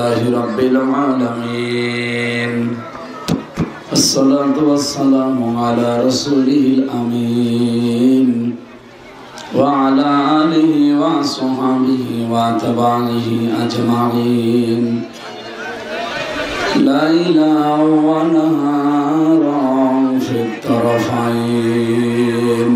لله رب العالمين الصلاة والسلام على رسوله الأمين وعلى آله وصحبه وأتباعه أجمعين ليلا ونهارا في الطرفين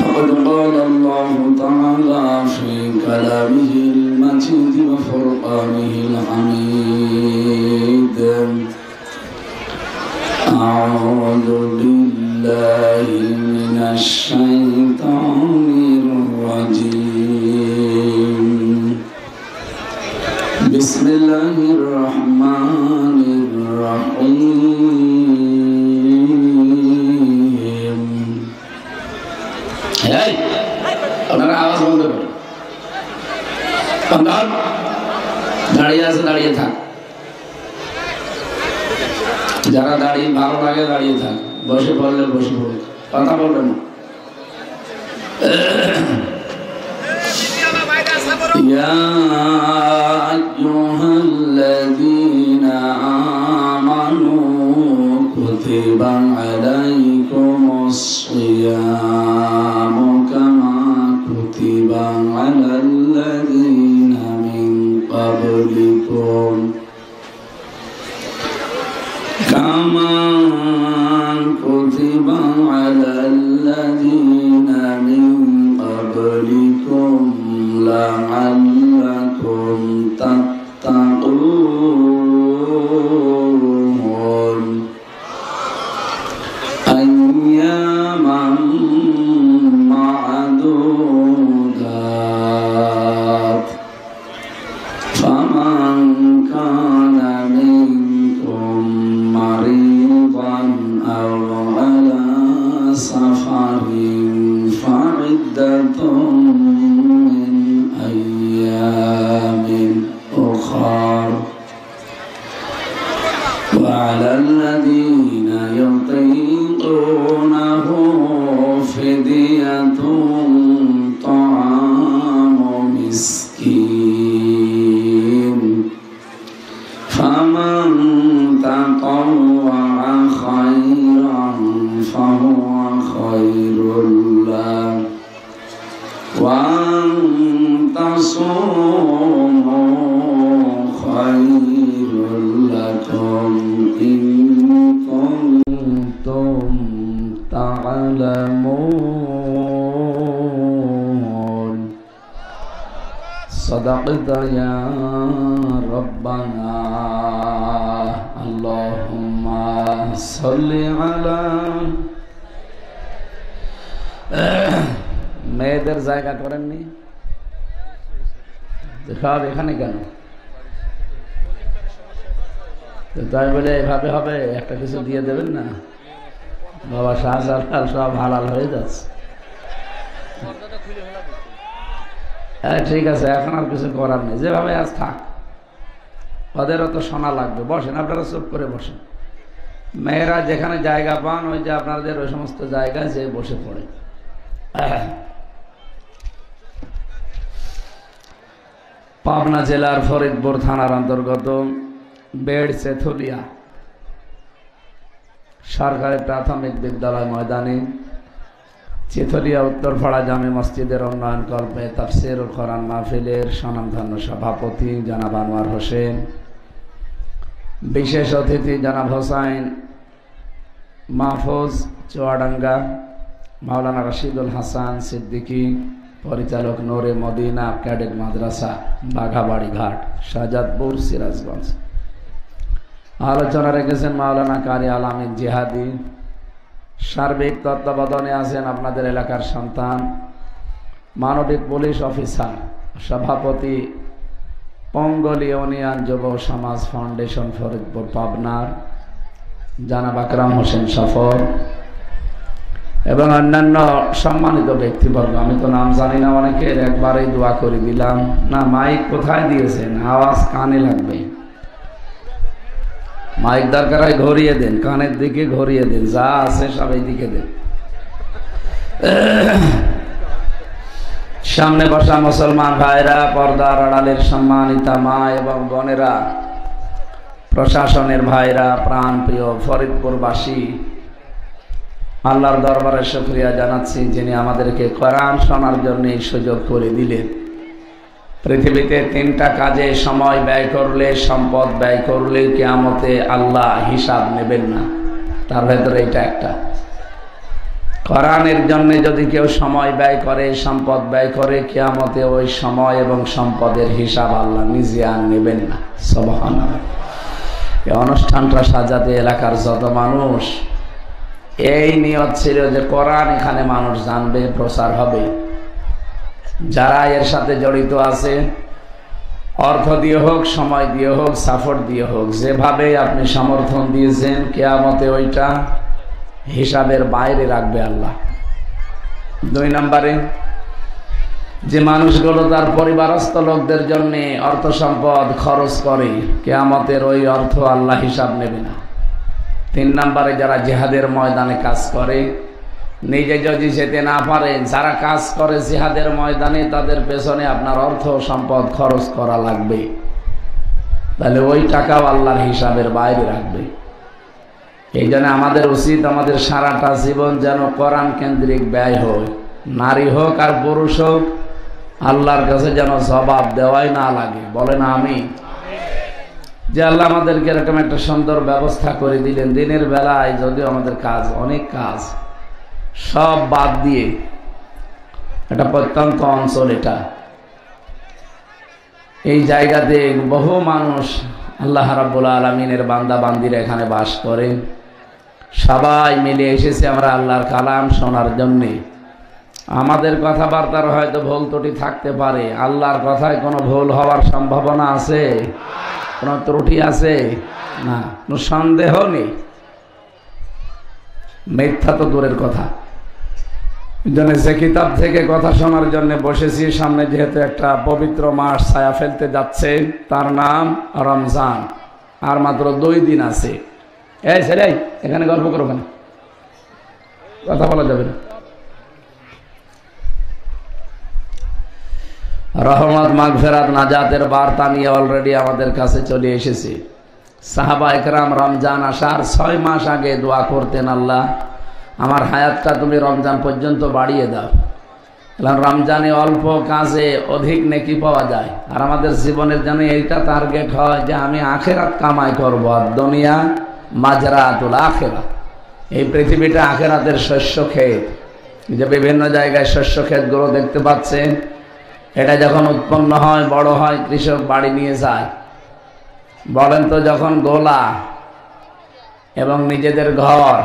فقد قال الله تعالى في كلامه المجيد وفرقانه الحميد أعوذ بالله من الشيطان الرجيم بسم الله الرحمن الرحيم هاي আপনারা আওয়াজ বন্ধ করুন বন্ধ দাঁড়িয়ে আছে দাঁড়িয়ে থাক যারা দাঁড়িয়ে ভালো লাগে দাঁড়িয়ে থাক বসে পড়লে বসে পড়ে কথা বলবেন না يا أيها الذين آمنوا كتب عليكم الصيام كما كتب على الذين من قبلكم كما كتب على الذين من قبلكم لعلكم تتقون أياما معدودات فمن كان منكم مريضا أو على سفر فعدة من أيام أخر وعلى الذين يطيقونه فدية طعام مسكين فمن تطوع خيرا فهو خير له وأن تصوموا خير لكم إن كنتم تعلمون صدقت يا ربنا اللهم صل على মেয়েদের জায়গা করেননি সব এখানে কেন তাই বলে এভাবে হবে একটা কিছু দিয়ে দেবেন না বাবা শাহজালাল সব হালাল হয়ে যাচ্ছে হ্যাঁ ঠিক আছে এখন আর কিছু করার নেই যেভাবে আজ থাক ওদেরও তো শোনা লাগবে বসেন আপনারা চুপ করে বসেন মেয়েরা যেখানে জায়গা পান ওই যে আপনাদের ওই সমস্ত জায়গায় যে বসে পড়ে পাবনা জেলার ফরিদপুর থানার অন্তর্গত বেড় চেথুলিয়া সরকারি প্রাথমিক বিদ্যালয় ময়দানে চেথুলিয়া উত্তরপাড়া জামে মসজিদের উন্নয়ন কল্পে তাফসিরুল কোরআন মাহফিলের স্বনামধন্য সভাপতি জনাব আনোয়ার হোসেন, বিশেষ অতিথি জনাব হোসাইন মাহফুজ চুয়াডাঙ্গা, মাওলানা রশিদুল হাসান সিদ্দিকী, পরিচালক নূরে মদিনা ক্যাডেট মাদ্রাসা বাঘাবাড়ি ঘাট শাহজাদপুর সিরাজগঞ্জ। আলোচনা রেখেছেন মাওলানা কারি আলামিন জিহাদি। সার্বিক তত্ত্বাবধানে আছেন আপনাদের এলাকার সন্তান মানবিক পুলিশ অফিসার সভাপতি পঙ্গল ইউনিয়ন যুব সমাজ ফাউন্ডেশন ফরিদপুর পাবনার জনাব আকরাম হোসেন সফর এবং অন্যান্য সম্মানিত ব্যক্তিবর্গ। আমি তো নাম জানি না অনেকের, একবারেই দোয়া করে দিলাম। না মাইক কোথায় দিয়েছেন? আওয়াজ কানে লাগবে। মাইক দরকার হয় ঘুরিয়ে দেন, কানের দিকে ঘুরিয়ে দেন, যা আছে সব এই দিকে দেন। সামনে বসা মুসলমান ভাইরা, পর্দার আড়ালের সম্মানিতা মা এবং বোনেরা, প্রশাসনের ভাইরা, প্রাণপ্রিয় ফরিদপুরবাসী, আল্লাহর দরবারে শুকরিয়া জানাচ্ছি যিনি আমাদেরকে কোরআন শোনার জন্য এই সুযোগ করে দিলেন। পৃথিবীতে তিনটা কাজে সময় ব্যয় করলে, সম্পদ ব্যয় করলে কিয়ামতে আল্লাহ হিসাব নেবেন না, তার ভেতরে এটা একটা। কোরআনের জন্য যদি কেউ সময় ব্যয় করে, সম্পদ ব্যয় করে, কিয়ামতে ওই সময় এবং সম্পদের হিসাব আল্লাহ নিজে আর নেবেন না। সুবহানাল্লাহ। এই অনুষ্ঠানটা সাজাতে এলাকার যত মানুষ, এই নিয়ত ছিল যে কোরআন এখানে মানুষ জানবে, প্রচার হবে। যারা এর সাথে জড়িত আছে, অর্থ দিয়ে হোক, সময় দিয়ে হোক, সাপোর্ট দিয়ে হোক, যেভাবে আপনি সমর্থন দিয়েছেন, কিয়ামতে ওইটা হিসাবের বাইরে রাখবে আল্লাহ। 2 নম্বরে, যে মানুষগুলো তার পরিবারস্থ লোকদের জন্য অর্থ সম্পদ খরচ করে, কিয়ামতের ওই অর্থ আল্লাহ হিসাব নেবে না। 3 নম্বরে, যারা জিহাদের ময়দানে কাজ করে, নিজে যদি যেতে না পারে, যারা কাজ করে জিহাদের ময়দানে, তাদের পেছনে আপনার অর্থ সম্পদ খরচ করা লাগবে, তাহলে ওই টাকাও আল্লাহর হিসাবের বাইরে রাখবে। এই জন্য আমাদের উচিত, আমাদের সারাটা জীবন যেন কোরআন কেন্দ্রিক ব্যয় হয়। নারী হোক আর পুরুষ হোক, আল্লাহর কাছে যেন জবাব দেওয়াই না লাগে। বলে না আমি যে আল্লাহ আমাদেরকে এরকম একটা সুন্দর ব্যবস্থা করে দিলেন, দিনের বেলায় যদিও আমাদের কাজ, অনেক কাজ, সব বাদ দিয়ে একটা প্রত্যন্ত অঞ্চল, এটা এই জায়গাতে বহু মানুষ আল্লাহ রাব্বুল আলামিনের বান্দা বান্দিরা এখানে বাস করে। সবাই মিলে এসেছে আমরা আল্লাহর কালাম শোনার জন্যে। আমাদের কথাবার্তার হয়তো ভুল ত্রুটি থাকতে পারে, আল্লাহর কথায় কোনো ভুল হওয়ার সম্ভাবনা আছে? কোনো ত্রুটি আছে? না, কোনো সন্দেহ নেই। মিথ্যা তো দূরের কথা। জন্য যে কিতাব থেকে কথা শোনার জন্য বসেছি, সামনে যেহেতু একটা পবিত্র মাস ছায়া ফেলতে যাচ্ছে, তার নাম রমজান। আর মাত্র 2 দিন আছে। এই ছেলে, এখানে গল্প করো কেন? কথা বলা যাবে না। রহমত, মাগফিরাত, নাজাতের বার্তা নিয়ে অলরেডি আমাদের কাছে চলে এসেছে। সাহাবা একরাম রমজান আসার 6 মাস আগে দোয়া করতেন, আল্লাহ আমার হায়াতটা তুমি রমজান পর্যন্ত বাড়িয়ে দাও। রমজানে অল্প কাজে অধিক নেকি পাওয়া যায়। আর আমাদের জীবনের জন্য এইটা টার্গেট হয় যে আমি আখেরাত কামাই করবো। আর দুনিয়া মাজরাতুল আখিরাহ, এই পৃথিবীটা আখেরাতের শস্য ক্ষেত। যে বিভিন্ন জায়গায় শস্য ক্ষেতগুলো দেখতে পাচ্ছেন, এটা যখন উৎপন্ন হয়, বড় হয়, কৃষক বাড়ি নিয়ে যায়। বলেন তো, যখন গোলা এবং নিজেদের ঘর,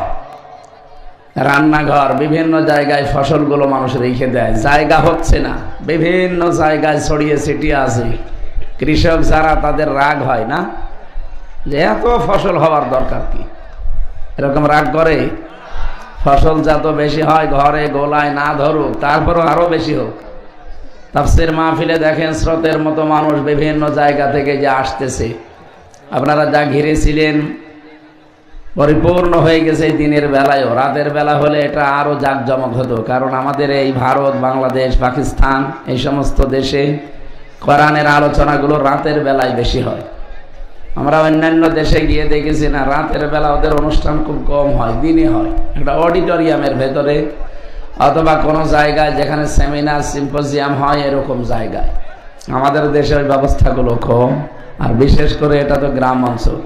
রান্নাঘর, বিভিন্ন জায়গায় ফসলগুলো মানুষ রেখে দেয়, জায়গা হচ্ছে না, বিভিন্ন জায়গায় ছড়িয়ে ছিটিয়ে আছে। কৃষক যারা, তাদের রাগ হয় না যে এত ফসল হওয়ার দরকার কি? এরকম রাগ করে? ফসল যত বেশি হয়, ঘরে গোলায় না ধরুক, তারপরও আরো বেশি হোক। তাফসীর মাহফিলে দেখেন স্রোতের মতো মানুষ বিভিন্ন জায়গা থেকে যে আসতেছে। আপনারা যা ঘিরেছিলেন পরিপূর্ণ হয়ে গেছে দিনের বেলায়ও। রাতের বেলা হলে এটা আরো জাঁকজমক হতো, কারণ আমাদের এই ভারত, বাংলাদেশ, পাকিস্তান, এই সমস্ত দেশে কোরআনের আলোচনাগুলো রাতের বেলায় বেশি হয়। আমরা অন্যান্য দেশে গিয়ে দেখেছি না, রাতের বেলা ওদের অনুষ্ঠান খুব কম হয়, দিনে হয় একটা অডিটোরিয়ামের ভেতরে, অথবা কোনো জায়গায় যেখানে সেমিনার, সিম্পোজিয়াম হয়, এরকম জায়গায়। আমাদের দেশে ওই ব্যবস্থাগুলো কম। আর বিশেষ করে এটা তো গ্রাম অঞ্চল,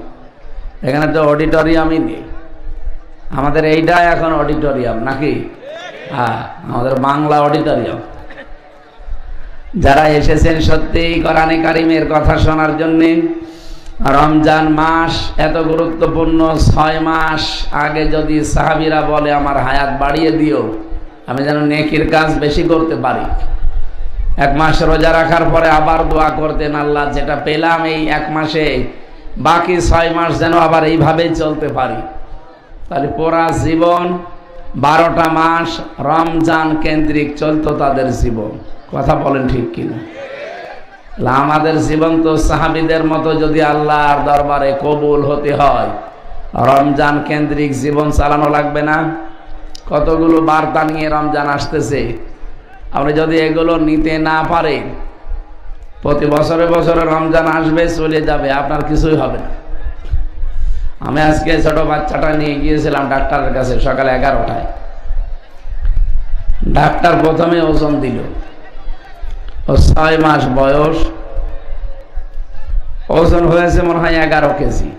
এখানে তো অডিটোরিয়ামই নেই। আমাদের এইটা এখন অডিটোরিয়াম নাকি? হ্যাঁ, আমাদের বাংলা অডিটোরিয়াম। যারা এসেছেন সত্যি কোরআনে কারিমের কথা শোনার জন্য, রমজান মাস এত গুরুত্বপূর্ণ। 6 মাস আগে যদি সাহাবীরা বলে আমার হায়াত বাড়িয়ে দিও, আমি যেন নেকির কাজ বেশি করতে পারি। 1 মাস রোজা রাখার পরে আবার দোয়া করতেন, আল্লাহ যেটা পেলাম এই 1 মাসে, বাকি 6 মাস যেন আবার এইভাবেই চলতে পারি। তাহলে পুরা জীবন 12টা মাস রমজান কেন্দ্রিক চলতো তাদের জীবন। কথা বলেন ঠিক কিনা? আমাদের জীবন তো সাহাবীদের মতো যদি আল্লাহর দরবারে কবুল হতে হয়, রমজান কেন্দ্রিক জীবন চালানো লাগবে না? কতগুলো বার্তা নিয়ে রমজান আসতেছে। আপনি যদি এগুলো নিতে না পারেন, প্রতি বছরে বছরে রমজান আসবে চলে যাবে, আপনার কিছুই হবে না। আমি আজকে ছোট বাচ্চাটা নিয়ে গিয়েছিলাম ডাক্তারের কাছে সকালে 11টায়। ডাক্তার প্রথমে ওজন দিল, ও 6 মাস বয়স, ওজন হয়েছে মনে হয় 11 কেজি।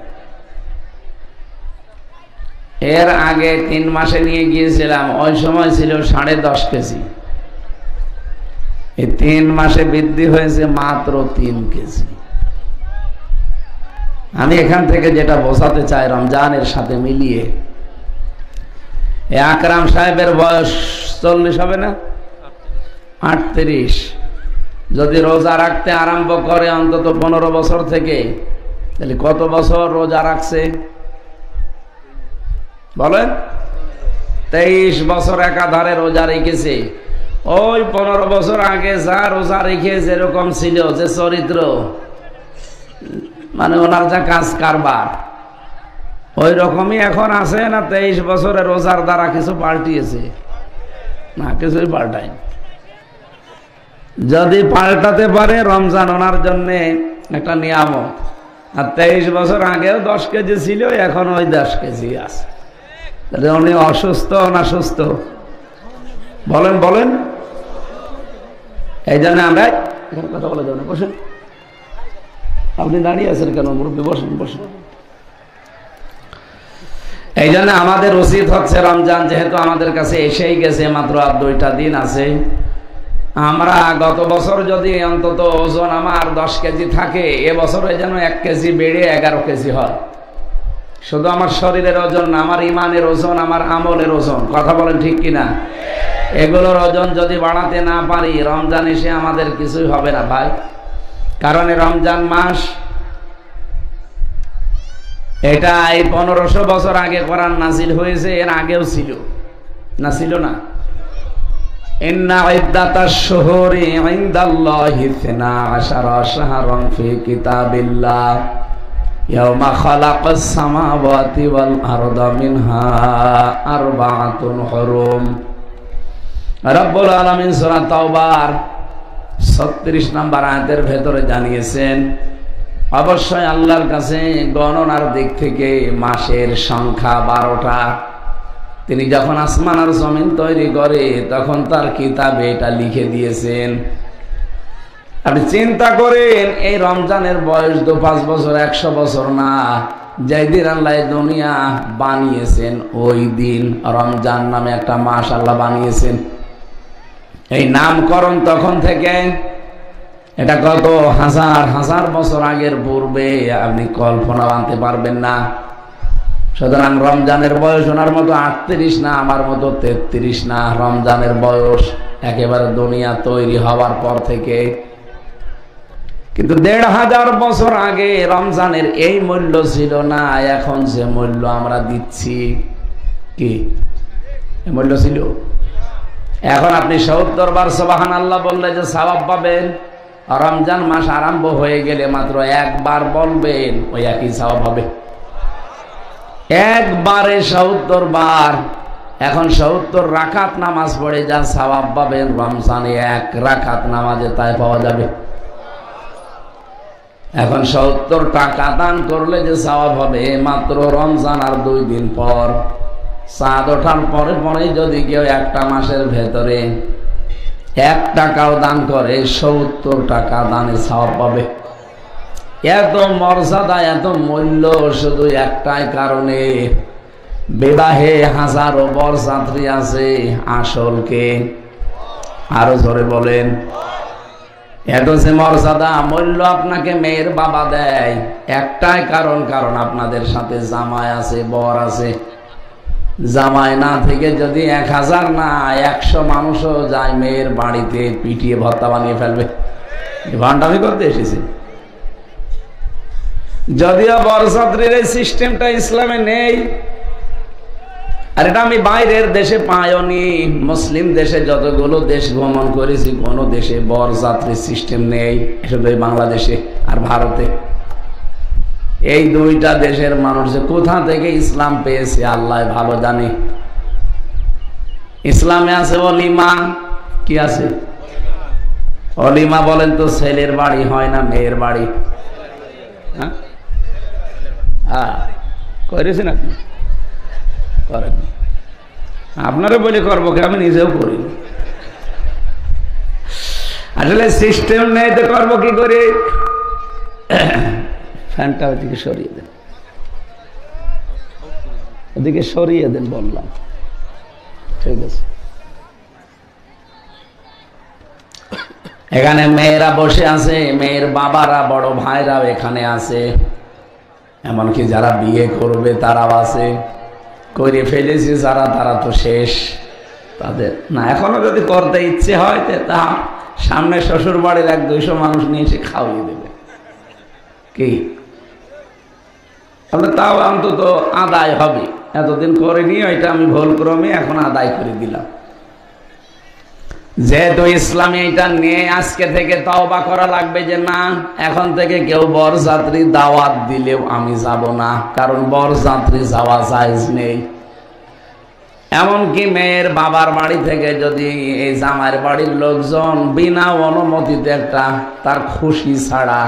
এর আগে 3 মাসে নিয়ে গিয়েছিলাম, ওই সময় ছিল 10.5 কেজি। এই 3 মাসে বৃদ্ধি হয়েছে মাত্র 3 কেজি। আমি এখান থেকে যেটা বোঝাতে চাই, রমজানের সাথে মিলিয়ে আকরাম সাহেবের বয়স 40 হবে না, 38। যদি রোজা রাখতে আরম্ভ করে অন্তত 15 বছর থেকে, তাহলে কত বছর রোজা রাখছে বলেন? 23 বছর একাধারে রোজা রেখেছে। ওই 15 বছর আগে যা রোজা রেখে যেরকম ছিল, যে চরিত্র, মানে ওনার যা কাজ কারবার, ওই রকমই এখন আছে না? 23 বছরের রোজার দ্বারা কিছু পাল্টিয়েছে না? কিছুই পাল্টায়। যদি পাল্টাতে পারে, রমজান ওনার জন্য একটা নিয়ামত। আর 23 বছর আগেও 10 কেজি ছিল, এখন ওই 10 কেজি আছে। তাহলে উনি অসুস্থ না সুস্থ বলেন? বলেন। এই জন্য আমরা এখানে কথা বলা যাবে না। বসেন, আপনি দাঁড়িয়ে আছেন কেন? মুরব্বী বসেন, বসেন। এই জন্য আমাদের উচিত হচ্ছে, রমজান যেহেতু আমাদের কাছে এসেই গেছে, মাত্র আর 2টা দিন আছে, আমরা গত বছর যদি অন্তত ওজন আমার 10 কেজি থাকে, এবছরে যেন 1 কেজি বেড়ে 11 কেজি হয়। শুধু আমার শরীরের ওজন না, আমার ইমানের ওজন, আমার আমলের ওজন। কথা বলেন ঠিক কিনা? এগুলোর ওজন যদি বাড়াতে না পারি, রমজান এসে আমাদের কিছুই হবে না ভাই। কারণ রমজান মাস এটা এই 1500 বছর আগে কোরআন নাযিল হয়েছে, এর আগেও ছিল না? ছিল না? ইন্না ইদ্দাতাশ শুহুরি ইনদাল্লাহি 12 শাহরান ফি কিতাবিল্লাহ ইয়াওমা খালাকাস সামাওয়াতি ওয়াল আরদা মিনহা আরবাআতুন হুরুম। রব্বুল আলামিন সূরা তাওবার 36 নম্বর আয়াতের ভেতরে জানিয়েছেন, অবশ্যই আল্লাহর কাছে গণনার দিক থেকে মাসের সংখ্যা 12টা। তিনি যখন আসমান আর জমিন তৈরি করে, তখন তার কিতাবে এটা লিখে দিয়েছেন। আপনি চিন্তা করেন, এই রমজানের বয়স তো 5 বছর, 100 বছর না। যেদিন আল্লাহ দুনিয়া বানিয়েছেন, ওই দিন রমজান নামে একটা মাস আল্লাহ বানিয়েছেন। এই নামকরণ তখন থেকে, এটা কত হাজার হাজার বছর আগের পূর্বে, আপনি কল্পনা আনতে পারবেন না। সুতরাং রমজানের বয়স ওনার মতো 38 না, আমার মতো 33 না। রমজানের বয়স একেবারে দুনিয়া তৈরি হওয়ার পর থেকে। কিন্তু 1500 বছর আগে রমজানের এই মূল্য ছিল না, এখন যে মূল্য আমরা দিচ্ছি, কি মূল্য ছিল? এখন আপনি 70 বার সুবহানাল্লাহ বললে যে সওয়াব পাবেন। রমজান মাস আরম্ভ হয়ে গেলে মাত্র 1 বার বলবেন, ওই একই সওয়াব হবে। একবারে 70 বার। এখন 70 রাকাত নামাজ পড়ে যা সওয়াব পাবেন, রমজানে 1 রাকাত নামাজে তাই পাওয়া যাবে। এখন 70 টাকা দান করলে যে সওয়াব হবে, মাত্র রমজান আর 2 দিন পর, চাঁদ ওঠার পরে পরে যদি কেউ একটা মাসের ভেতরে 1 টাকাও দান করে, 70 টাকা দানের সওয়াব পাবে। এত মর্যাদা, এত মূল্য শুধু একটাই কারণে, বিবাহে হাজারো বরযাত্রী আছে, আসল কে? আরো জোরে বলেন। এত যে মর্যাদা, মূল্য আপনাকে মেয়ের বাবা দেয়, একটাই কারণ, কারণ আপনাদের সাথে জামাই আছে, বর আছে। জামাই না থেকে যদি 1000 না 100 মানুষও যায় মেয়ের বাড়িতে, পিটিয়ে ভর্তা বানিয়ে ফেলবে। ভান্ডামি করতে এসেছে। যদিও বরযাত্রীর এই সিস্টেমটা ইসলামে নেই, আর এটা আমি বাইরের দেশে পাইনি। মুসলিম দেশে যতগুলো দেশ ভ্রমণ করেছি, কোন দেশে বরযাত্রীর সিস্টেম নেই, শুধু বাংলাদেশে আর ভারতে। এই 2টা দেশের মানুষ যে কোথা থেকে ইসলাম পেয়েছে আল্লাহ ভালো জানে। ইসলামে আছে ওলিমা, কি আছে? অলিমা বলেন তো, ছেলের বাড়ি হয় না মেয়ের বাড়ি? হ্যাঁ, করেছেন আপনি? করেন। আপনারা বলে করবো কি, আমি নিজেও করি। আসলে সিস্টেম নেই তো করবো কি করে? ফ্যানটা ওইদিকে সরিয়ে দেন, ওদিকে সরিয়ে দেন বললাম। ঠিক আছে। এখানে মেয়েরা বসে আছে, মেয়ের বাবারা বড় ভাইরাও এখানে আছে, এমনকি যারা বিয়ে করবে তারাও আছে। করে ফেলেছে যারা, তারা তো শেষ। তাদের না, এখনো যদি করতে ইচ্ছে হয় তা সামনে শ্বশুর বাড়ির 100-200 মানুষ নিয়ে এসে খাওয়িয়ে দেবে। কি আপনার তাও অন্তত আদায় হবে। এতদিন করিনি, ওইটা আমি ভুল ক্রমে এখন আদায় করে দিলাম। যেহেতু ইসলামে এটা নিয়ে আজকে থেকে তওবা করা লাগবে যে না, এখন থেকে কেউ বরযাত্রী দাওয়াত দিলেও আমি যাব না, কারণ বরযাত্রী যাওয়া জায়েজ নেই। এমনকি মেয়ের বাবার বাড়ি থেকে যদি এই জামাইয়ের বাড়ির লোকজন বিনা অনুমতিতে একটা, তার খুশি ছাড়া,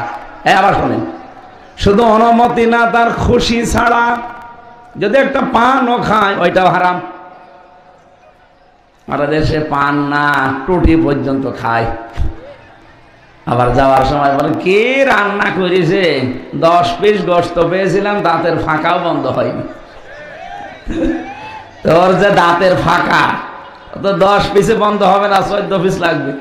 আবার শোনেন, শুধু অনুমতি না, তার খুশি ছাড়া যদি একটা পানও খায়, ওইটাও হারাম। আর দেশে পান না, টুটি পর্যন্ত খায়। আবার যাওয়ার সময় বলে, কে রান্না করেছে? 10 পিস গোশত পেয়েছিলাম, দাঁতের ফাঁকাও বন্ধ হয়নি। তোর যে দাঁতের ফাঁকা, তো 10 পিসে বন্ধ হবে না, 14 পিস লাগবে।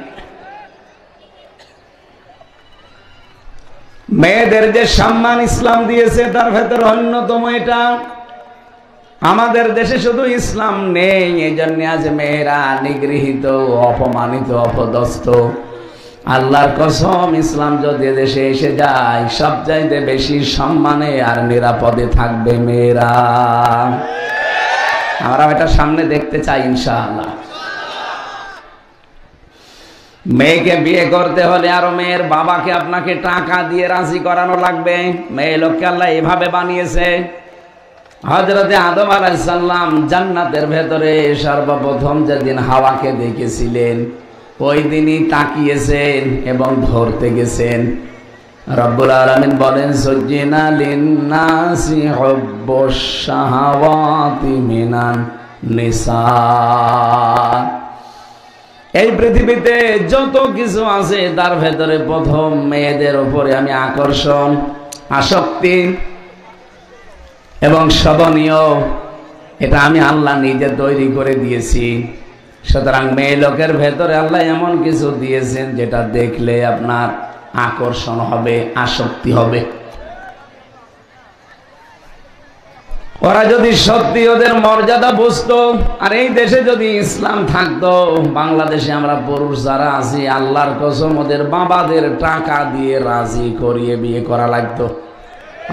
মেয়েদের যে সম্মান ইসলাম দিয়েছে, তার ভেতরে অন্যতম এটা। আমাদের দেশে শুধু ইসলাম নেই, এই জন্য আজ মেয়েরা নিগৃহীত, অপমানিত, অপদস্থ। আল্লাহর কসম, ইসলাম যদি দেশে এসে যায়, সবচাইতে বেশি সম্মানে আর নিরাপদে থাকবে মেয়েরা। আমরা এটা সামনে দেখতে চাই ইনশাআল্লাহ। মেয়েকে বিয়ে করতে হলে আরো মেয়ের বাবাকে আপনাকে টাকা দিয়ে রাজি করানো লাগবে। মেয়ে লোককে আল্লাহ এভাবে বানিয়েছে। হযরতে আদম আলাইহিস সালাম জান্নাতের ভেতরে সর্বপ্রথম যেদিন হাওয়াকে দেখেছিলেন, ওই দিনই তাকিয়েছেন এবং ধরতে গেছেন। রব্বুল আলামিন বলেন, সুজ্জিনা লিন্নাসি হুব্বুশ শাহাওয়াতি মিনান নিসা। এই পৃথিবীতে যত কিছু আছে, তার ভেতরে প্রথম মেয়েদের উপরে আমি আকর্ষণ, আসক্তি এবং শোভনীয়, এটা আমি আল্লাহ নিজে তৈরি করে দিয়েছি। সুতরাং মেয়ে লোকের ভেতরে আল্লাহ এমন কিছু দিয়েছেন যেটা দেখলে আপনার আকর্ষণ হবে, আসক্তি হবে। ওরা যদি সত্যি ওদের মর্যাদা বুঝতো, আর এই দেশে যদি ইসলাম থাকতো, বাংলাদেশে আমরা পুরুষ যারা আছি, আল্লাহর কসম ওদের বাবাদের টাকা দিয়ে রাজি করিয়ে বিয়ে করা লাগতো।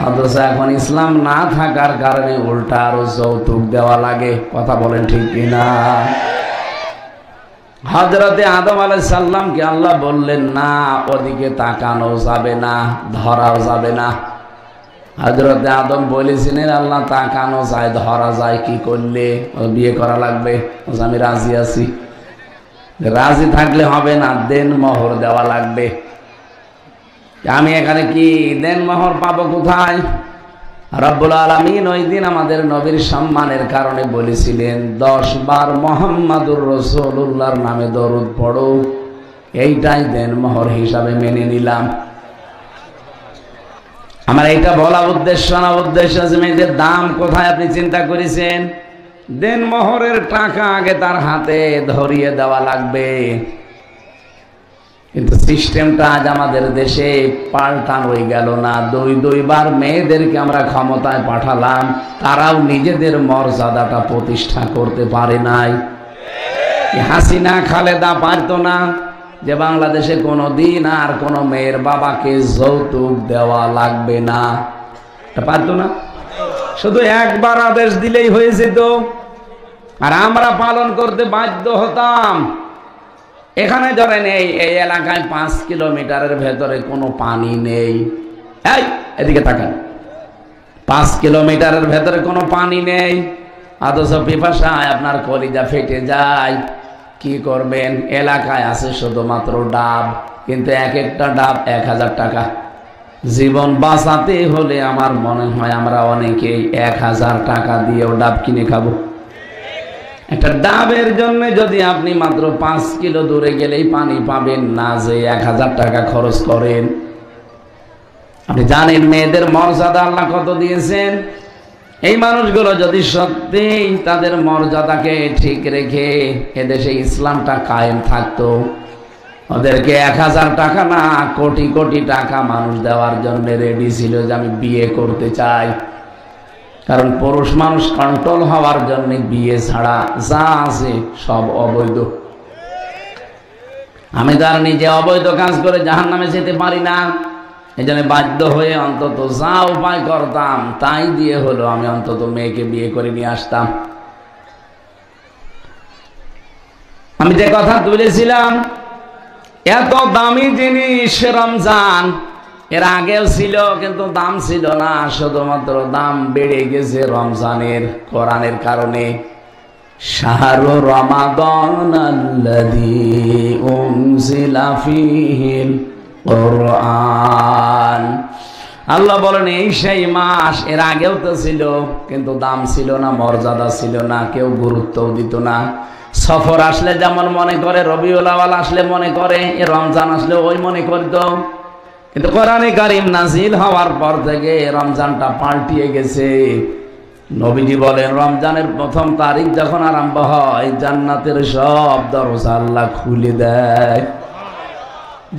অথচ এখন ইসলাম না থাকার কারণে উল্টা আরো যৌতুক দেওয়া লাগে। কথা বলেন ঠিক কিনা? হযরতে আদম আলাইহিস সালামকে আল্লাহ বললেন, না, ওদিকে তাকানো যাবে না, ধরাও যাবে না। হযরতে আদম বলেছিলেন, আল্লাহ তাকানো যায়, ধরা যায় কি করলে? বিয়ে করা লাগবে। আমি রাজি আছি। রাজি থাকলে হবে না, দেন মোহর দেওয়া লাগবে। আমি এখানে কি দেন মোহর পাবো কোথায়? রব্বুল আলামিন ওই দিন আমাদের নবীর সম্মানের কারণে বলেছিলেন, 10 বার মুহাম্মাদুর রাসূলুল্লাহর নামে দরুদ পড়ো, এইটাই দেন মোহর হিসাবে মেনে নিলাম। আমার এইটা বলা উদ্দেশ্য না, উদ্দেশ্য আছে মেয়েদের দাম কোথায় আপনি চিন্তা করেছেন? দেন মোহরের টাকা আগে তার হাতে ধরিয়ে দেওয়া লাগবে। কিন্তু সিস্টেমটা আজ আমাদের দেশে পাল্টানোই গেল না। 2 বার মেয়েদেরকে আমরা ক্ষমতায় পাঠালাম, তারাও নিজেদের মর্যাদাটা প্রতিষ্ঠা করতে পারে নাই। হাসিনা খালেদা পারতো না যে বাংলাদেশে কোনো দিন আর কোনো মেয়ের বাবাকে যৌতুক দেওয়া লাগবে না, এটা পারতো না। শুধু একবার আদেশ দিলেই হয়ে যেত, আর আমরা পালন করতে বাধ্য হতাম। এখানে ধরেন এই এলাকায় 5 কিলোমিটারের ভেতরে কোনো পানি নেই। এই এদিকে তাকান, 5 কিলোমিটারের ভেতরে কোনো পানি নেই, অথচ পিপাসায় আপনার কলিজা ফেটে যায়। কি করবেন? এলাকায় আছে শুধুমাত্র ডাব, কিন্তু এক একটা ডাব 1000 টাকা। জীবন বাঁচাতে হলে আমার মনে হয় আমরা অনেকেই 1000 টাকা দিয়েও ডাব কিনে খাবো। একটা ডাবের জন্য যদি আপনি মাত্র 5 কিলো দূরে গেলেই পানি পাবেন না, যে 1000 টাকা খরচ করেন। আপনি জানেন মেয়েদের মর্যাদা আল্লাহ কত দিয়েছেন? এই মানুষগুলো যদি সত্যিই তাদের মর্যাদাকে ঠিক রেখে এদেশে ইসলামটা কায়েম থাকতো, ওদেরকে 1000 টাকা না কোটি কোটি টাকা মানুষ দেওয়ার জন্য রেডি ছিল যে আমি বিয়ে করতে চাই। কারণ পুরুষ মানুষ কন্ট্রোল হওয়ার জন্য বিয়ে ছাড়া যা আছে সব অবৈধ। আমি তার নিজে অবৈধ কাজ করে জাহান্নামে যেতে পারি না, এই জন্য বাধ্য হয়ে অন্তত যা উপায় করতাম তাই দিয়ে হলো আমি অন্তত মেয়েকে বিয়ে করে নিয়ে আসতাম। আমি যে কথা তুলেছিলাম, এত দামি জিনিস রমজান এর আগেও ছিল, কিন্তু দাম ছিল না, শুধুমাত্র দাম বেড়ে গেছে রমজানের কোরআনের কারণে। শাহরু রমাদানাল্লাযী উনজিলা ফীহিল কোরআন। আল্লাহ বলেন এই সেই মাস, এর আগেও তো ছিল, কিন্তু দাম ছিল না, মর্যাদা ছিল না, কেউ গুরুত্বও দিত না। সফর আসলে যেমন মনে করে, রবিউল আউয়াল আসলে মনে করে, রমজান আসলে ওই মনে করত। কিন্তু কোরআনে কারীম নাজিল হওয়ার পর থেকে রমজানটা পাল্টিয়ে গেছে। নবীজি বলেন রমজানের প্রথম তারিখ যখন আরম্ভ হয়, জান্নাতের সব দরজা আল্লাহ খুলে দেয়,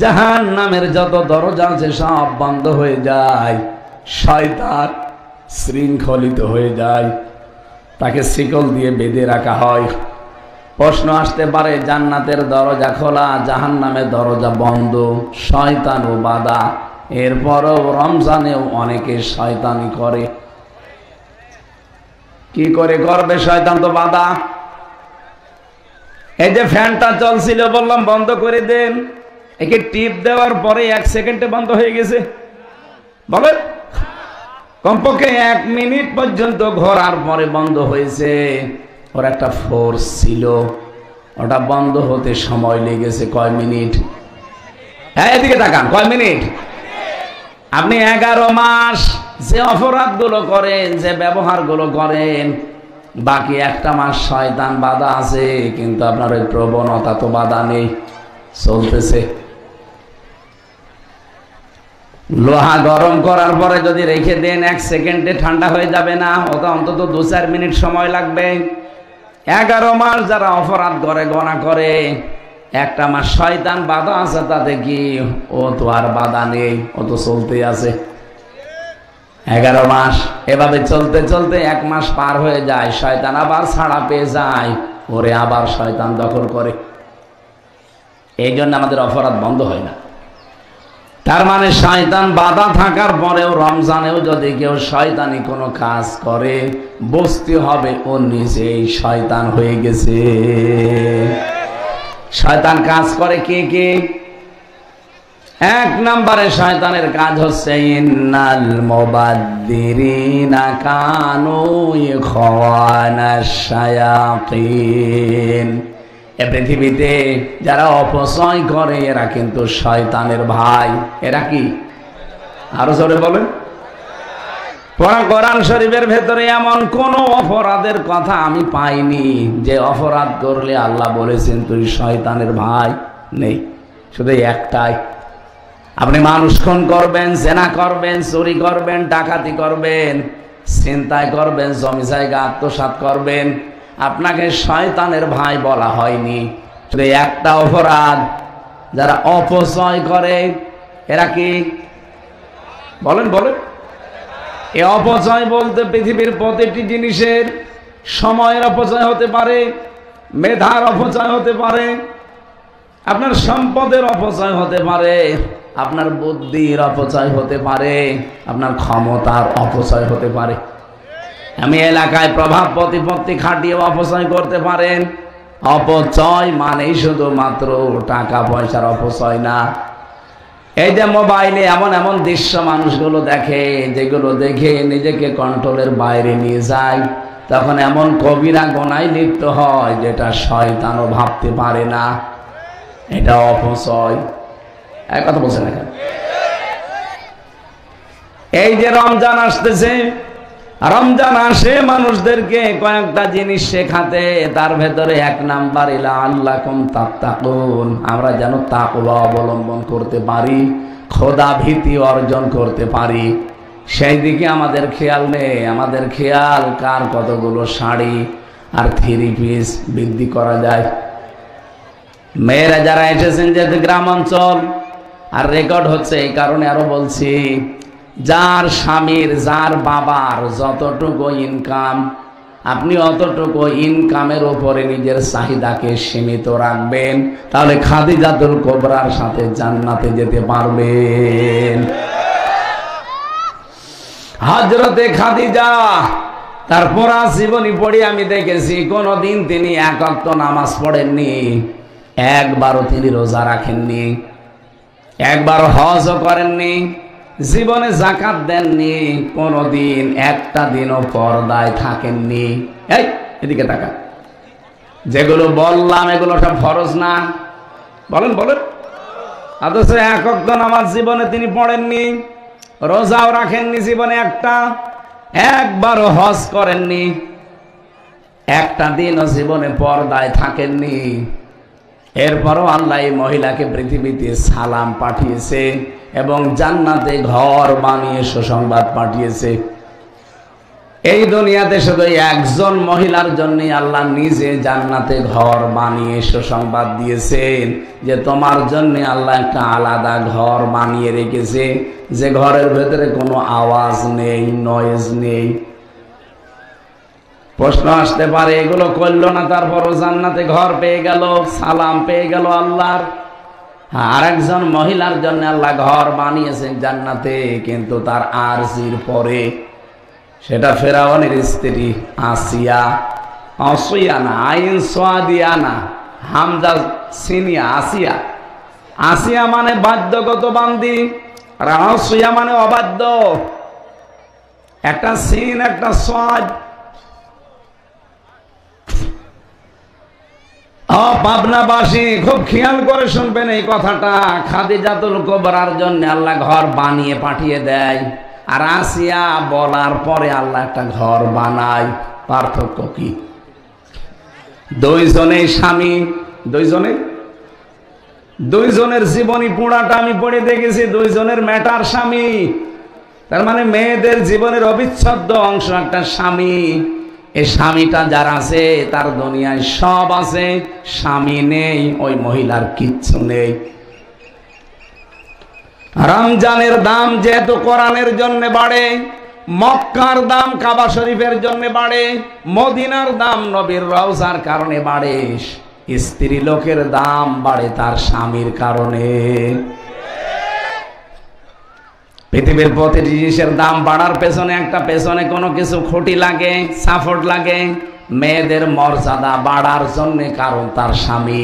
জাহান্নামের যত দরজা আছে সব বন্ধ হয়ে যায়, শয়তান শৃঙ্খলিত হয়ে যায়, তাকে শিকল দিয়ে বেঁধে রাখা হয়। প্রশ্ন আসতে পারে, জান্নাতের দরজা খোলা, জাহান্নামের দরজা বন্ধ, শয়তানও বাধা, এরপরও রমজানেও অনেকে শয়তানি করে। কি করে করবে? শয়তান তো বাধা। এই যে ফ্যানটা চলছিল, বললাম বন্ধ করে দেন, একে টিপ দেওয়ার পরে 1 সেকেন্ডে বন্ধ হয়ে গেছে। বলেন, কমপক্ষে 1 মিনিট পর্যন্ত ঘোরার পরে বন্ধ হয়েছে। ওর একটা ফোর্স ছিল, ওটা বন্ধ হতে সময় লেগেছে কয় মিনিট? এদিকে তাকান, কয় মিনিট? আপনি 11 মাস যে অপরাধগুলো করেন, যে ব্যবহারগুলো করেন, বাকি 1 মাস শয়তান বাধা আছে, কিন্তু আপনার ওই প্রবণতা তো বাধা নেই, চলতেছে। লোহা গরম করার পরে যদি রেখে দেন 1 সেকেন্ডে ঠান্ডা হয়ে যাবে না, ওটা অন্তত 2-4 মিনিট সময় লাগবে। 11 মাস যারা অপরাধ করে, গোনা করে, 1 মাস শয়তান বাধা আছে, তাতে কি? ও তো আর বাধা নেই, ও তো চলতে আছে। 11 মাস এভাবে চলতে চলতে 1 মাস পার হয়ে যায়, শয়তান আবার ছাড়া পেয়ে যায়, ওরে আবার শয়তান দখল করে। এই জন্য আমাদের অপরাধ বন্ধ হয় না। তার মানে শয়তান বাধা থাকার পরেও রমজানেও যদি কেউ শয়তানি কোনো কাজ করে, বুঝতে হবে ও নিজেই শয়তান হয়ে গেছে। শয়তান কাজ করে কে কে? 1 নম্বরে শয়তানের কাজ হচ্ছে ইন্নাল মুবাদ্দিরিনা কানু ইখওয়ানাশ শায়াতিন। এ পৃথিবীতে যারা অপচয় করে এরা কিন্তু শয়তানের ভাই। এরা কি? আরো জোরে বলেন। কোরআন শরীফের ভেতরে এমন কোন অপরাধের কথা আমি পাইনি যে অপরাধ করলে আল্লাহ বলেছেন তুই শয়তানের ভাই, নেই। শুধু একটাই, আপনি মানুষ খুন করবেন, জেনা করবেন, চুরি করবেন, ডাকাতি করবেন, ছিনতাই করবেন, জমি জায়গা আত্মসাৎ করবেন, আপনাকে শয়তানের ভাই বলা হয়নি। শুধু একটা অপরাধ, যারা অপচয় করে এরা কি? বলেন বলেন। এ অপচয় বলতে পৃথিবীর প্রতিটি জিনিসের, সময়ের অপচয় হতে পারে, মেধার অপচয় হতে পারে, আপনার সম্পদের অপচয় হতে পারে, আপনার বুদ্ধির অপচয় হতে পারে, আপনার ক্ষমতার অপচয় হতে পারে। আমি এলাকায় প্রভাব প্রতিপত্তি খাটিয়ে অপচয় করতে পারেন। অপচয় মানেই শুধুমাত্র টাকা পয়সার অপচয় না। এই যে মোবাইলে এমন এমন দৃশ্য মানুষগুলো দেখে, যেগুলো দেখে নিজেকে কন্ট্রোলের বাইরে নিয়ে যায়, তখন এমন কবিরা গোনায় লিপ্ত হয় যেটা শয়তানও ভাবতে পারে না। এটা অপচয়। এক কথা বলছেন না? এই যে রমজান আসতেছে, রমজান আসে মানুষদেরকে কয়েকটা জিনিস শেখাতে, তার ভেতরে এক নাম্বার লাআল্লাকুম তাত্তাকুন, আমরা যেন তাকওয়া অবলম্বন করতে পারি, খোদা ভীতি অর্জন করতে পারি, সেই দিকে আমাদের খেয়াল নেই। আমাদের খেয়াল কার কতগুলো শাড়ি আর 3 পিস বৃদ্ধি করা যায়। মেয়েরা যারা এসেছেন যেহেতু গ্রাম অঞ্চল, আর রেকর্ড হচ্ছে এই কারণে আরো বলছি, যার স্বামীর যার বাবার যতটুকু ইনকাম, আপনি অতটুকু ইনকামের উপরে নিজের চাহিদাকে সীমিত রাখবেন, তাহলে খাদিজাতুল কুবরার সাথে জান্নাতে যেতে পারবেন। হযরতে খাদিজা তার পুরা জীবনী পড়ে আমি দেখেছি কোনদিন তিনি এক ওয়াক্ত নামাজ পড়েননি, একবারও তিনি রোজা রাখেননি, একবারও হজও করেননি, জীবনে যাকাত দেননি, কোনদিন একটা দিনও পর্দায় থাকেননি। এই এদিকে তাকা, যেগুলো বললাম এগুলো সব ফরজ না? বলেন বলেন। অথচ এক ওয়াক্ত নামাজ জীবনে তিনি পড়েননি, রোজাও রাখেননি জীবনে একটা, একবারও হজ করেননি, একটা দিনও জীবনে পর্দায় থাকেননি। এরপরও আল্লাহ এই মহিলাকে পৃথিবীতে সালাম পাঠিয়েছে এবং জান্নাতে ঘর বানিয়ে সুসংবাদ পাঠিয়েছে। এই দুনিয়াতে শুধু একজন মহিলার জন্য আল্লাহ নিজে জান্নাতে ঘর বানিয়ে সুসংবাদ দিয়েছেন যে তোমার জন্য আল্লাহ একটা আলাদা ঘর বানিয়ে রেখেছে, যে ঘরের ভেতরে কোনো আওয়াজ নেই, নয়েজ নেই। প্রশ্ন আসতে পারে এগুলো করলো না, তারপরও জান্নাতে ঘর পেয়ে গেল, সালাম পেয়ে গেল আল্লাহর। আর একজন মহিলার জন্য আল্লাহ ঘর বানিয়েছেন জান্নাতে, কিন্তু তার আরজির পরে, সেটা ফেরাউনের স্ত্রী আসিয়া, আসিয়ানা আইন সোয়াদিয়ানা হামজা সিনিয়া আসিয়া। আসিয়া মানে বাধ্যগত বান্দি, আর আসিয়া মানে অবাধ্য। একটা সিন একটা সোয়াদ। পাবনাবাসী খুব খেয়াল করে শুনবেন এই কথাটা। খাদিজাতুল কুবরার জন্য আল্লাহ ঘর বানিয়ে পাঠিয়ে দেয়, আর আসিয়া বলার পরে আল্লাহ একটা ঘর বানায়। পার্থক্য কি? দুইজনেই স্বামী, দুইজনের জীবনী পুরাটা আমি পড়ে দেখেছি, দুইজনের ম্যাটার স্বামী। তার মানে মেয়েদের জীবনের অবিচ্ছেদ্য অংশ একটা স্বামী। এই স্বামীটা যার আছে তার দুনিয়ায় সব আছে, স্বামী নেই, ওই মহিলার কিচ্ছু নেই। রমজানের দাম যেহেতু কোরআনের জন্য বাড়ে, মক্কার দাম কাবা শরীফের জন্য বাড়ে, মদিনার দাম নবীর রওজার কারণে বাড়ে, স্ত্রী লোকের দাম বাড়ে তার স্বামীর কারণে। পৃথিবীর প্রতিটি জিনিসের দাম বাড়ার পেছনে কোনো কিছু খুঁটি লাগে, সাপোর্ট লাগে। মেয়েদের মর্যাদা বাড়ার জন্য কারণ তার স্বামী।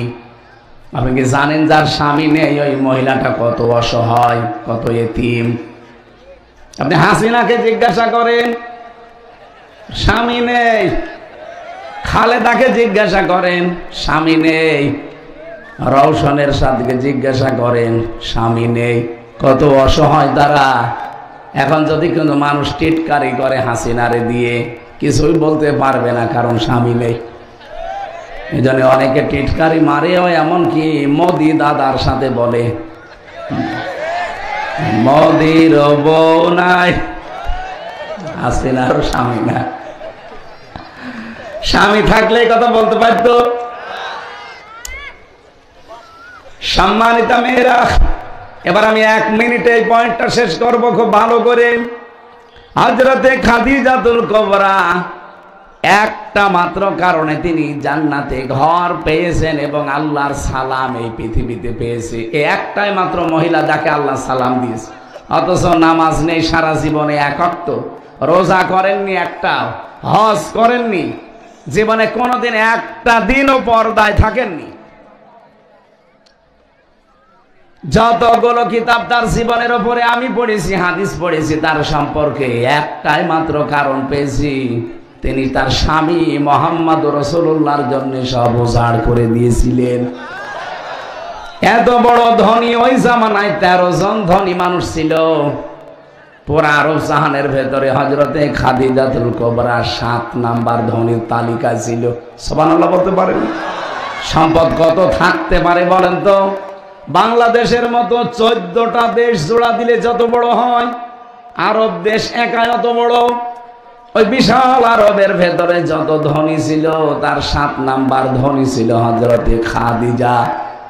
আপনি কি জানেন যার স্বামী নেই ওই মহিলাটা কত অসহায়, কত এতিম? আপনি হাসিনাকে জিজ্ঞাসা করেন, স্বামী নেই। খালেদাকে জিজ্ঞাসা করেন, স্বামী নেই। রওশনের সাথে জিজ্ঞাসা করেন, স্বামী নেই। কত অসহায় তারা। এখন যদি কোনো মানুষ টিটকারি করে হাসিনারে দিয়ে, কিছুই বলতে পারবে না, কারণ স্বামী নেই। এই জন্য অনেকে টিটকারি মারেও, এমনকি মোদি দাদার সাথে বলে মোদির বউ নাই, হাসিনার স্বামী না। স্বামী থাকলে কথা বলতে পারতো। সম্মানিতা মেয়েরা, এবার আমি 1 মিনিটে এই পয়েন্টটা শেষ করব খুব ভালো করে। হযরতে খাদিজাতুল কুবরা একটা মাত্র কারণে তিনি জান্নাতে ঘর পেয়েছেন এবং আল্লাহর সালাম এই পৃথিবীতে পেয়েছে। এই একটাই মাত্র মহিলা যাকে আল্লাহ সালাম দিয়েছে। অথচ নামাজ নেই সারা জীবনে এক ওয়াক্ত, রোজা করেননি একটাও, হজ করেননি, জীবনে কোনোদিন একটা দিনও পর্দায় থাকেননি। যতগুলো কিতাব তার জীবনের উপরে আমি পড়েছি, হাদিস পড়েছি, তার সম্পর্কে একটাই মাত্র কারণ পেয়েছি, তিনি তার স্বামী মুহাম্মদ রাসূলুল্লাহর জন্য সব উজাড় করে দিয়েছিলেন। এত বড় ধনী, ওই জামানায় 13 জন ধনী মানুষ ছিল। পুরা আরব জাহানের ভেতরে হযরতে খাদিজাতুল কুবরা 7 নাম্বার ধনীর তালিকা ছিল। সুবহানাল্লাহ বলতে পারেন? সম্পদ কত থাকতে পারে বলেন তো? বাংলাদেশের মতো 14টা দেশ জোড়া দিলে যত বড় হয়, আরব দেশ একাই অত বড়। ওই বিশাল আরবের ভেতরে যত ধনী ছিল, তার 7 নাম্বার ধনী ছিল হযরতে খাদিজা,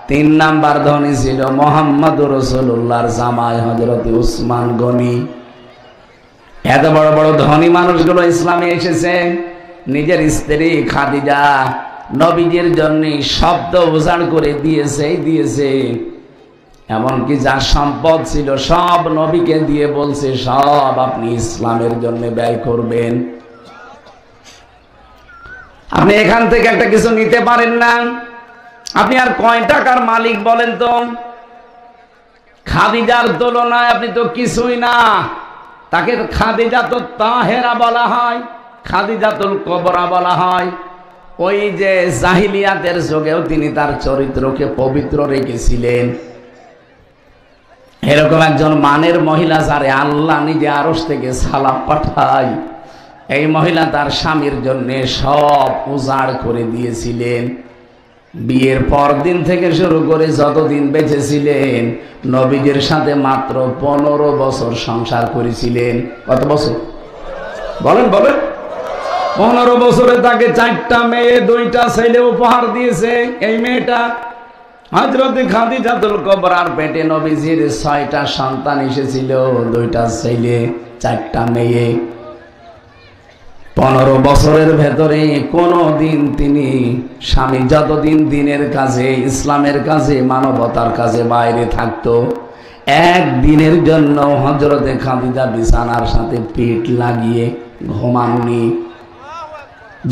3 নাম্বার ধনী ছিল মুহাম্মদুর রাসূলুল্লাহর জামাই হযরতে উসমান গনি। এত বড় বড় ধনী মানুষগুলো ইসলামে এসেছে। নিজের স্ত্রী খাদিজা নবীজির জন্য শব্দ উজাড় করে দিয়েছে। এমনকি যার সম্পদ ছিল সব নবীকে দিয়ে বলছে, সব আপনি ইসলামের জন্য ব্যয় করবেন। আপনি এখান থেকে একটা কিছু নিতে পারেন না, আপনি আর কয় টাকার মালিক বলেন তো? খাদিজার তুলনায় আপনি তো কিছুই না। তাকে খাদিজাতুত তাহেরা বলা হয়, খাদিজাতুল কুবরা বলা হয়। ওই যে জাহিলিয়াতের যুগেও তিনি তার চরিত্রকে পবিত্র রেখেছিলেন। এরকম একজন মানের মহিলা, যারে আল্লাহ নিজে আরশ থেকে সালাম পাঠায়, এই মহিলা তার স্বামীর জন্য সব উজাড় করে দিয়েছিলেন। বিয়ের পর দিন থেকে শুরু করে যতদিন বেঁচে ছিলেন, নবীজির সাথে মাত্র 15 বছর সংসার করেছিলেন। কত বছর বলেন? 15 বছরে তাকে 4টা মেয়ে 2টা ছেলে উপহার দিয়েছে। এই মেয়েটা হযরতে খাদিজাতুল কুবরার পেটে নবীজির 6টা সন্তান এসেছিল, 2টা ছেলে 4টা মেয়ে। 15 বছরের ভেতরে কোনো দিন তিনি স্বামী যতদিন দিনের কাজে, ইসলামের কাজে, মানবতার কাজে বাইরে থাকতো, একদিনের জন্য হযরতে খাদিজা বিছানার সাথে পিঠ লাগিয়ে ঘুমাননি।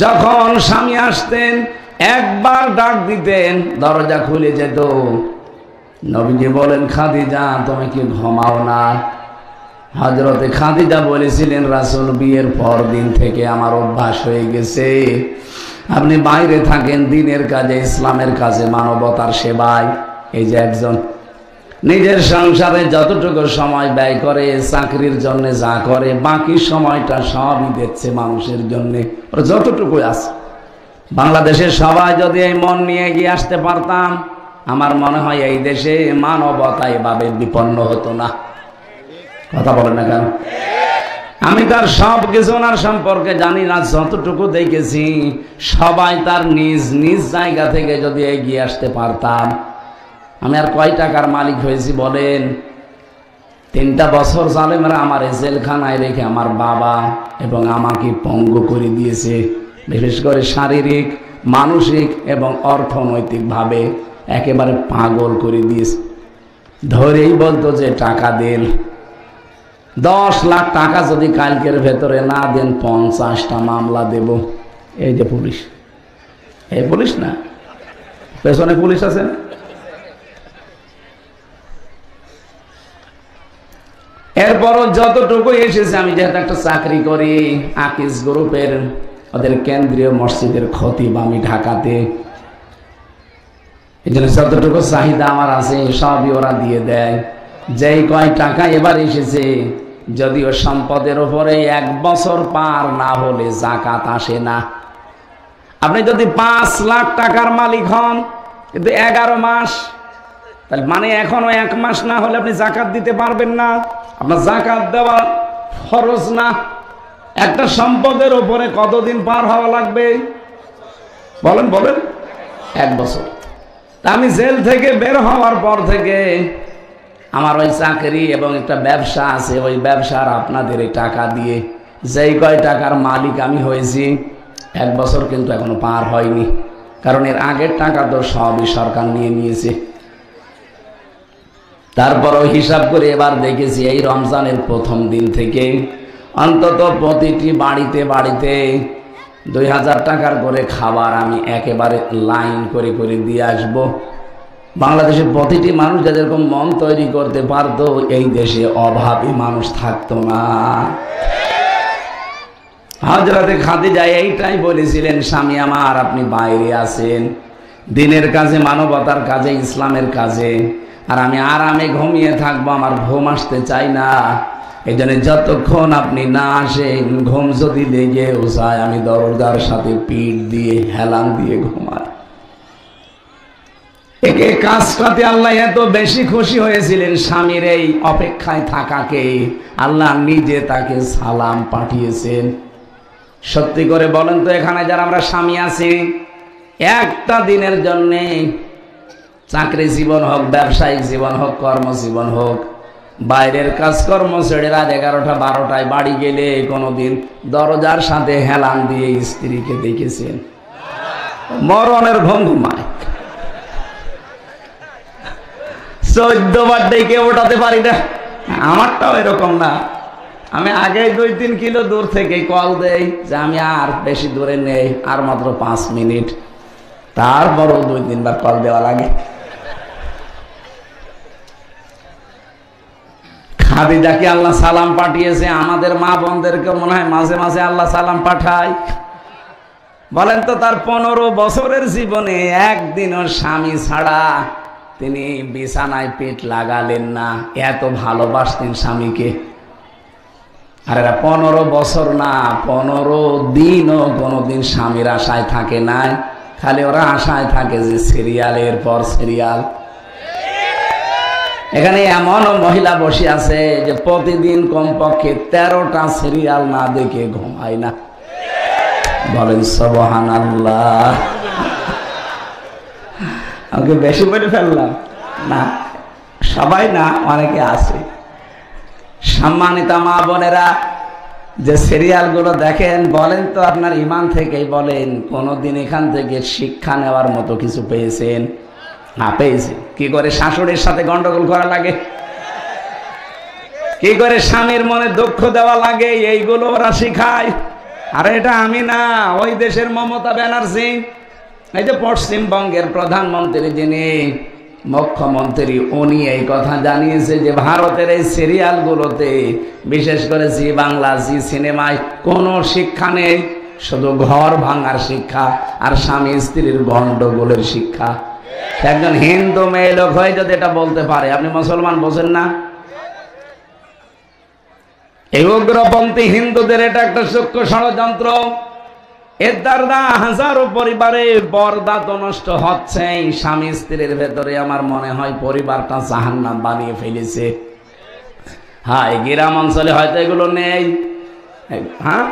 যখন স্বামী আসতেন একবার ডাক দিতেন, দরজা খুলে যেত। নবীজি বলেন, খাদিজা তুমি কি ঘুমাও না? হযরতে খাদিজা বলেছিলেন, রাসূল বিয়ের পর দিন থেকে আমার অভ্যাস হয়ে গেছে, আপনি বাইরে থাকেন দিনের কাজে, ইসলামের কাজে, মানবতার সেবায়। এই যে একজন নিজের সংসারে যতটুকু সময় ব্যয় করে, চাকরির জন্য যা করে, বাকি সময়টা সবই দিচ্ছে মানুষের জন্য। ওর যতটুকু আছে, বাংলাদেশের সবাই যদি এই মন নিয়ে এগিয়ে আসতে পারতাম, আমার মনে হয় এই দেশে মানবতা এভাবে বিপন্ন হতো না। কথা বলেন না কেন? আমি তার সব কিছু ওনার সম্পর্কে জানি না, যতটুকু দেখেছি সবাই তার নিজ নিজ জায়গা থেকে যদি এগিয়ে আসতে পারতাম। আমি আর কয় টাকার মালিক হয়েছি বলেন? 3টা বছর জালেমরা আমার জেলখানায় রেখে আমার বাবা এবং আমাকে পঙ্গু করে দিয়েছে, বিশেষ করে শারীরিক, মানসিক এবং অর্থনৈতিকভাবে একেবারে পাগল করে দিয়েছে। ধরেই বলতো যে টাকা দেন, 10 লাখ টাকা যদি কালকের ভেতরে না দেন 50টা মামলা দেব। এই যে পুলিশ, এই পুলিশ না, পেছনে পুলিশ আছে না? এরপরও যতটুকু এসেছে, আমি যেহেতু একটা চাকরি করি আকিজ গ্রুপের, ওদের কেন্দ্রীয় মসজিদের খতিব আমি ঢাকাতে, এই জন্য যতটুকু চাহিদা আমার আছে সবই ওরা দিয়ে দেয়। যেই কয় টাকা এবার এসেছে, যদিও সম্পদের উপরে 1 বছর পার না হলে যাকাত আসে না। আপনি যদি 5 লাখ টাকার মালিক হন, কিন্তু 11 মাস, তাহলে মানে এখনো 1 মাস না হলে আপনি যাকাত দিতে পারবেন না। আপনার যাকাত দেওয়া ফরজ না। একটা সম্পদের উপরে কতদিন পার হওয়া লাগবে বলেন? 1 বছর। তা আমি জেল থেকে বের হওয়ার পর থেকে আমার ওই চাকরি এবং একটা ব্যবসা আছে, ওই ব্যবসার আপনাদের এই টাকা দিয়ে যেই কয় টাকার মালিক আমি হয়েছি, 1 বছর কিন্তু এখনো পার হয়নি, কারণ এর আগের টাকা তো সবই সরকার নিয়ে নিয়েছে। তারপরও হিসাব করে এবার দেখেছি এই রমজানের প্রথম দিন থেকে অন্তত প্রতিটি বাড়িতে বাড়িতে 2000 টাকার করে খাবার আমি একেবারে লাইন করে করে দিয়ে আসব। বাংলাদেশের প্রতিটি মানুষ যেরকম মন তৈরি করতে পারতো, এই দেশে অভাবী মানুষ থাকতো না। হযরতে খাদিজা এইটাই বলেছিলেন, স্বামী আমার আপনি বাইরে আছেন দিনের কাজে, মানবতার কাজে, ইসলামের কাজে, আর আমি আরামে ঘুমিয়ে থাকবো, আমার ঘুম আসতে চাই না। এই জন্য যতক্ষণ আপনি না আসেন, ঘুম যদি লেগেও যায় আমি দরজার সাথে পিঠ দিয়ে হেলান দিয়ে ঘুমাই। একে কাজটাতে আল্লাহ এত বেশি খুশি হয়েছিলেন, স্বামীর এই অপেক্ষায় থাকাকে আল্লাহ নিজে তাকে সালাম পাঠিয়েছেন। সত্যি করে বলেন তো, এখানে যারা আমরা স্বামী আছি, একটা দিনের জন্যে, চাকরি জীবন হোক, ব্যবসায়িক জীবন হোক, কর্মজীবন হোক, বাইরের কাজকর্ম ছেড়ে রাত 11টা 12টায় বাড়ি গেলে কোনোদিন দরজার সাথে হেলান দিয়ে স্ত্রীকে দেখেছেন? মরণের ঘুম ঘুমায়। 14 বার ডেকে ওঠাতে পারি না। আমারটাও এরকম না, আমি আগে 2-3 কিলো দূর থেকে কল দেই যে আমি আর বেশি দূরে নেই, আর মাত্র 5 মিনিট, তারপরও 2-3 বার কল দেওয়া লাগে। খাদিজাকে আল্লাহ সালাম পাঠিয়েছে, আমাদের মা বোনদেরকে মনে হয় মাঝে মাঝে আল্লাহ সালাম পাঠায়। বলেন তো, তার 15 বছরের জীবনে একদিনও স্বামী ছাড়া তিনি বিছানায় পেট লাগালেন না, এত ভালোবাসতেন স্বামীকে। আর এরা 15 বছর না, 15 দিনও কোনোদিন স্বামীর আশায় থাকে নাই, খালি ওরা আশায় থাকে যে সিরিয়ালের পর সিরিয়াল। এখানে এমন মহিলা বসে আছে যে প্রতিদিন কমপক্ষে 13টা সিরিয়াল না দেখে ঘুমায় না। বলেন সুবহানাল্লাহ। আমাকে বেশি বলে ফেললাম না, সবাই না, অনেকে আছে। সম্মানিত মা বোনেরা, যে সিরিয়ালগুলো দেখেন, বলেন তো আপনার ইমান থেকেই বলেন, কোনোদিন এখান থেকে শিক্ষা নেওয়ার মতো কিছু পেয়েছেন? না, পেয়েছেন। কি করে শাশুড়ির সাথে গন্ডগোল করা লাগে, কি করে স্বামীর মনে দুঃখ দেওয়া লাগে, এইগুলো ওরা শিখায়। আর এটা আমি না, ওই দেশের মমতা ব্যানার্জি, এই যে পশ্চিমবঙ্গের প্রধানমন্ত্রী, যিনি মুখ্যমন্ত্রী, উনি এই কথা জানিয়েছে যে ভারতের এই সিরিয়ালগুলোতে, বিশেষ করে জি বাংলা, জি সিনেমায় কোনো শিক্ষা নেই, শুধু ঘর ভাঙার শিক্ষা আর স্বামী স্ত্রীর গন্ডগোলের শিক্ষা। একজন হিন্দু মেয়ে লোক হয়ে যদি এটা বলতে পারে, আপনি মুসলমান বোঝেন না? এই উগ্রপন্থী হিন্দুদের এটা একটা সূক্ষ্ম ষড়যন্ত্র। এর দ্বারা হাজারো পরিবারে পর্দা তো নষ্ট হচ্ছে, স্বামী স্ত্রীর ভেতরে আমার মনে হয় পরিবারটা জাহান্নাম বানিয়ে ফেলেছে। হ্যাঁ, এই গ্রাম অঞ্চলে হয়তো এগুলো নেই। হ্যাঁ,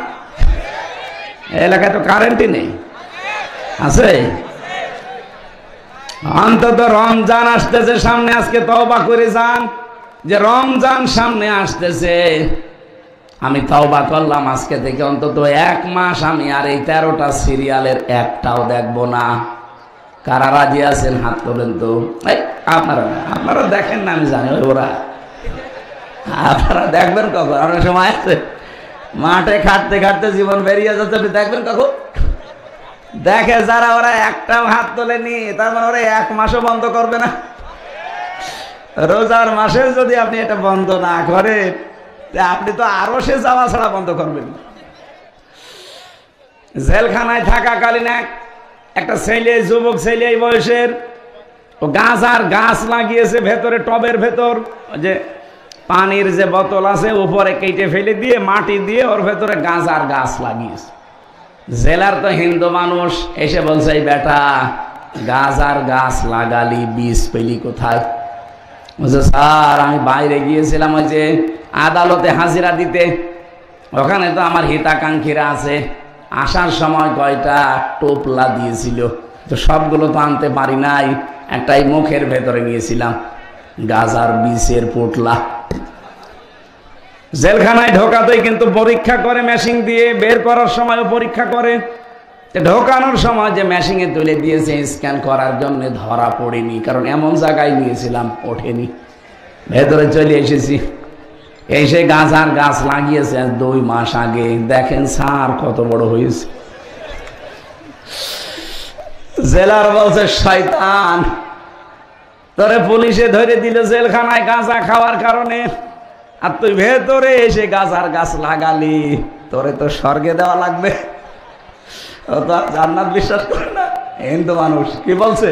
এলাকায় তো কারেন্টই নেই, আছে। অন্তত রমজান আসতেছে সামনে, আজকে তওবা করে যান যে রমজান সামনে আসতেছে। আমি তওবা করলাম, আজকে থেকে অন্তত 1 মাস আমি আর এই 13টা সিরিয়ালের একটাও দেখবো না। কারা রাজি আছেন হাত তোলেন তো। আপনারা দেখেন না, আমি জানি, ওরা আপনারা দেখবেন কখন? অনেক সময় আছে মাঠে খাটতে খাটতে জীবন বেরিয়ে যাচ্ছে, আপনি দেখবেন কখন? দেখে যারা, ওরা একটাও হাত তোলেনি, তার মানে ওরা 1 মাসও বন্ধ করবে না। রোজার মাসে যদি আপনি এটা বন্ধ না করেন, আপনি তো আরো সে যাওয়া ছাড়া বন্ধ করবেন। জেলখানায় থাকাকালীন একটা ছেলে, যুবক ছেলে এই বয়সের, ও গাঁজার গাছ লাগিয়েছে ভেতরে, টবের ভেতর, যে পানির যে বোতল আছে উপরে কেটে ফেলে দিয়ে মাটি দিয়ে ওর ভেতরে গাঁজার গাছ লাগিয়েছে। জেলার তো হিন্দু মানুষ এসে বলছে, এই বেটা গাঁজার গাছ লাগালি, বীজ পেলি কোথায়? বলছে, স্যার আমি বাইরে গিয়েছিলাম ওই যে আদালতে হাজিরা দিতে, ওখানে তো আমার হিতাকাঙ্ক্ষীরা আছে, আসার সময় কয়টা টোপলা দিয়েছিল, তো সবগুলো তো আনতে পারি নাই, একটাই মুখের ভেতরে নিয়েছিলাম, গাঁজার বীজের পোটলা। জেলখানায় ঢোকাতেই কিন্তু পরীক্ষা করে মেশিন দিয়ে, বের করার সময়ও পরীক্ষা করে। ঢোকানোর সময় যে মেশিনে তুলে দিয়েছে স্ক্যান করার জন্য, ধরা পড়েনি, কারণ এমন জায়গায় নিয়েছিলাম, ওঠেনি। ভেতরে চলে এসেছি, এসে গাঁজার গাছ লাগিয়েছে 2 মাস আগে। দেখেন স্যার কত বড় হয়েছে। জেলার বলছে, শয়তান, তোরে পুলিশে ধরে দিল জেলখানায় গাঁজা খাওয়ার কারণে, আর তুই ভেতরে এসে গাঁজার গাছ লাগালি, তোরে তো স্বর্গে দেওয়া লাগবে। ও তো জান্নাত বিশ্বাস করে না, হিন্দু মানুষ কি বলছে,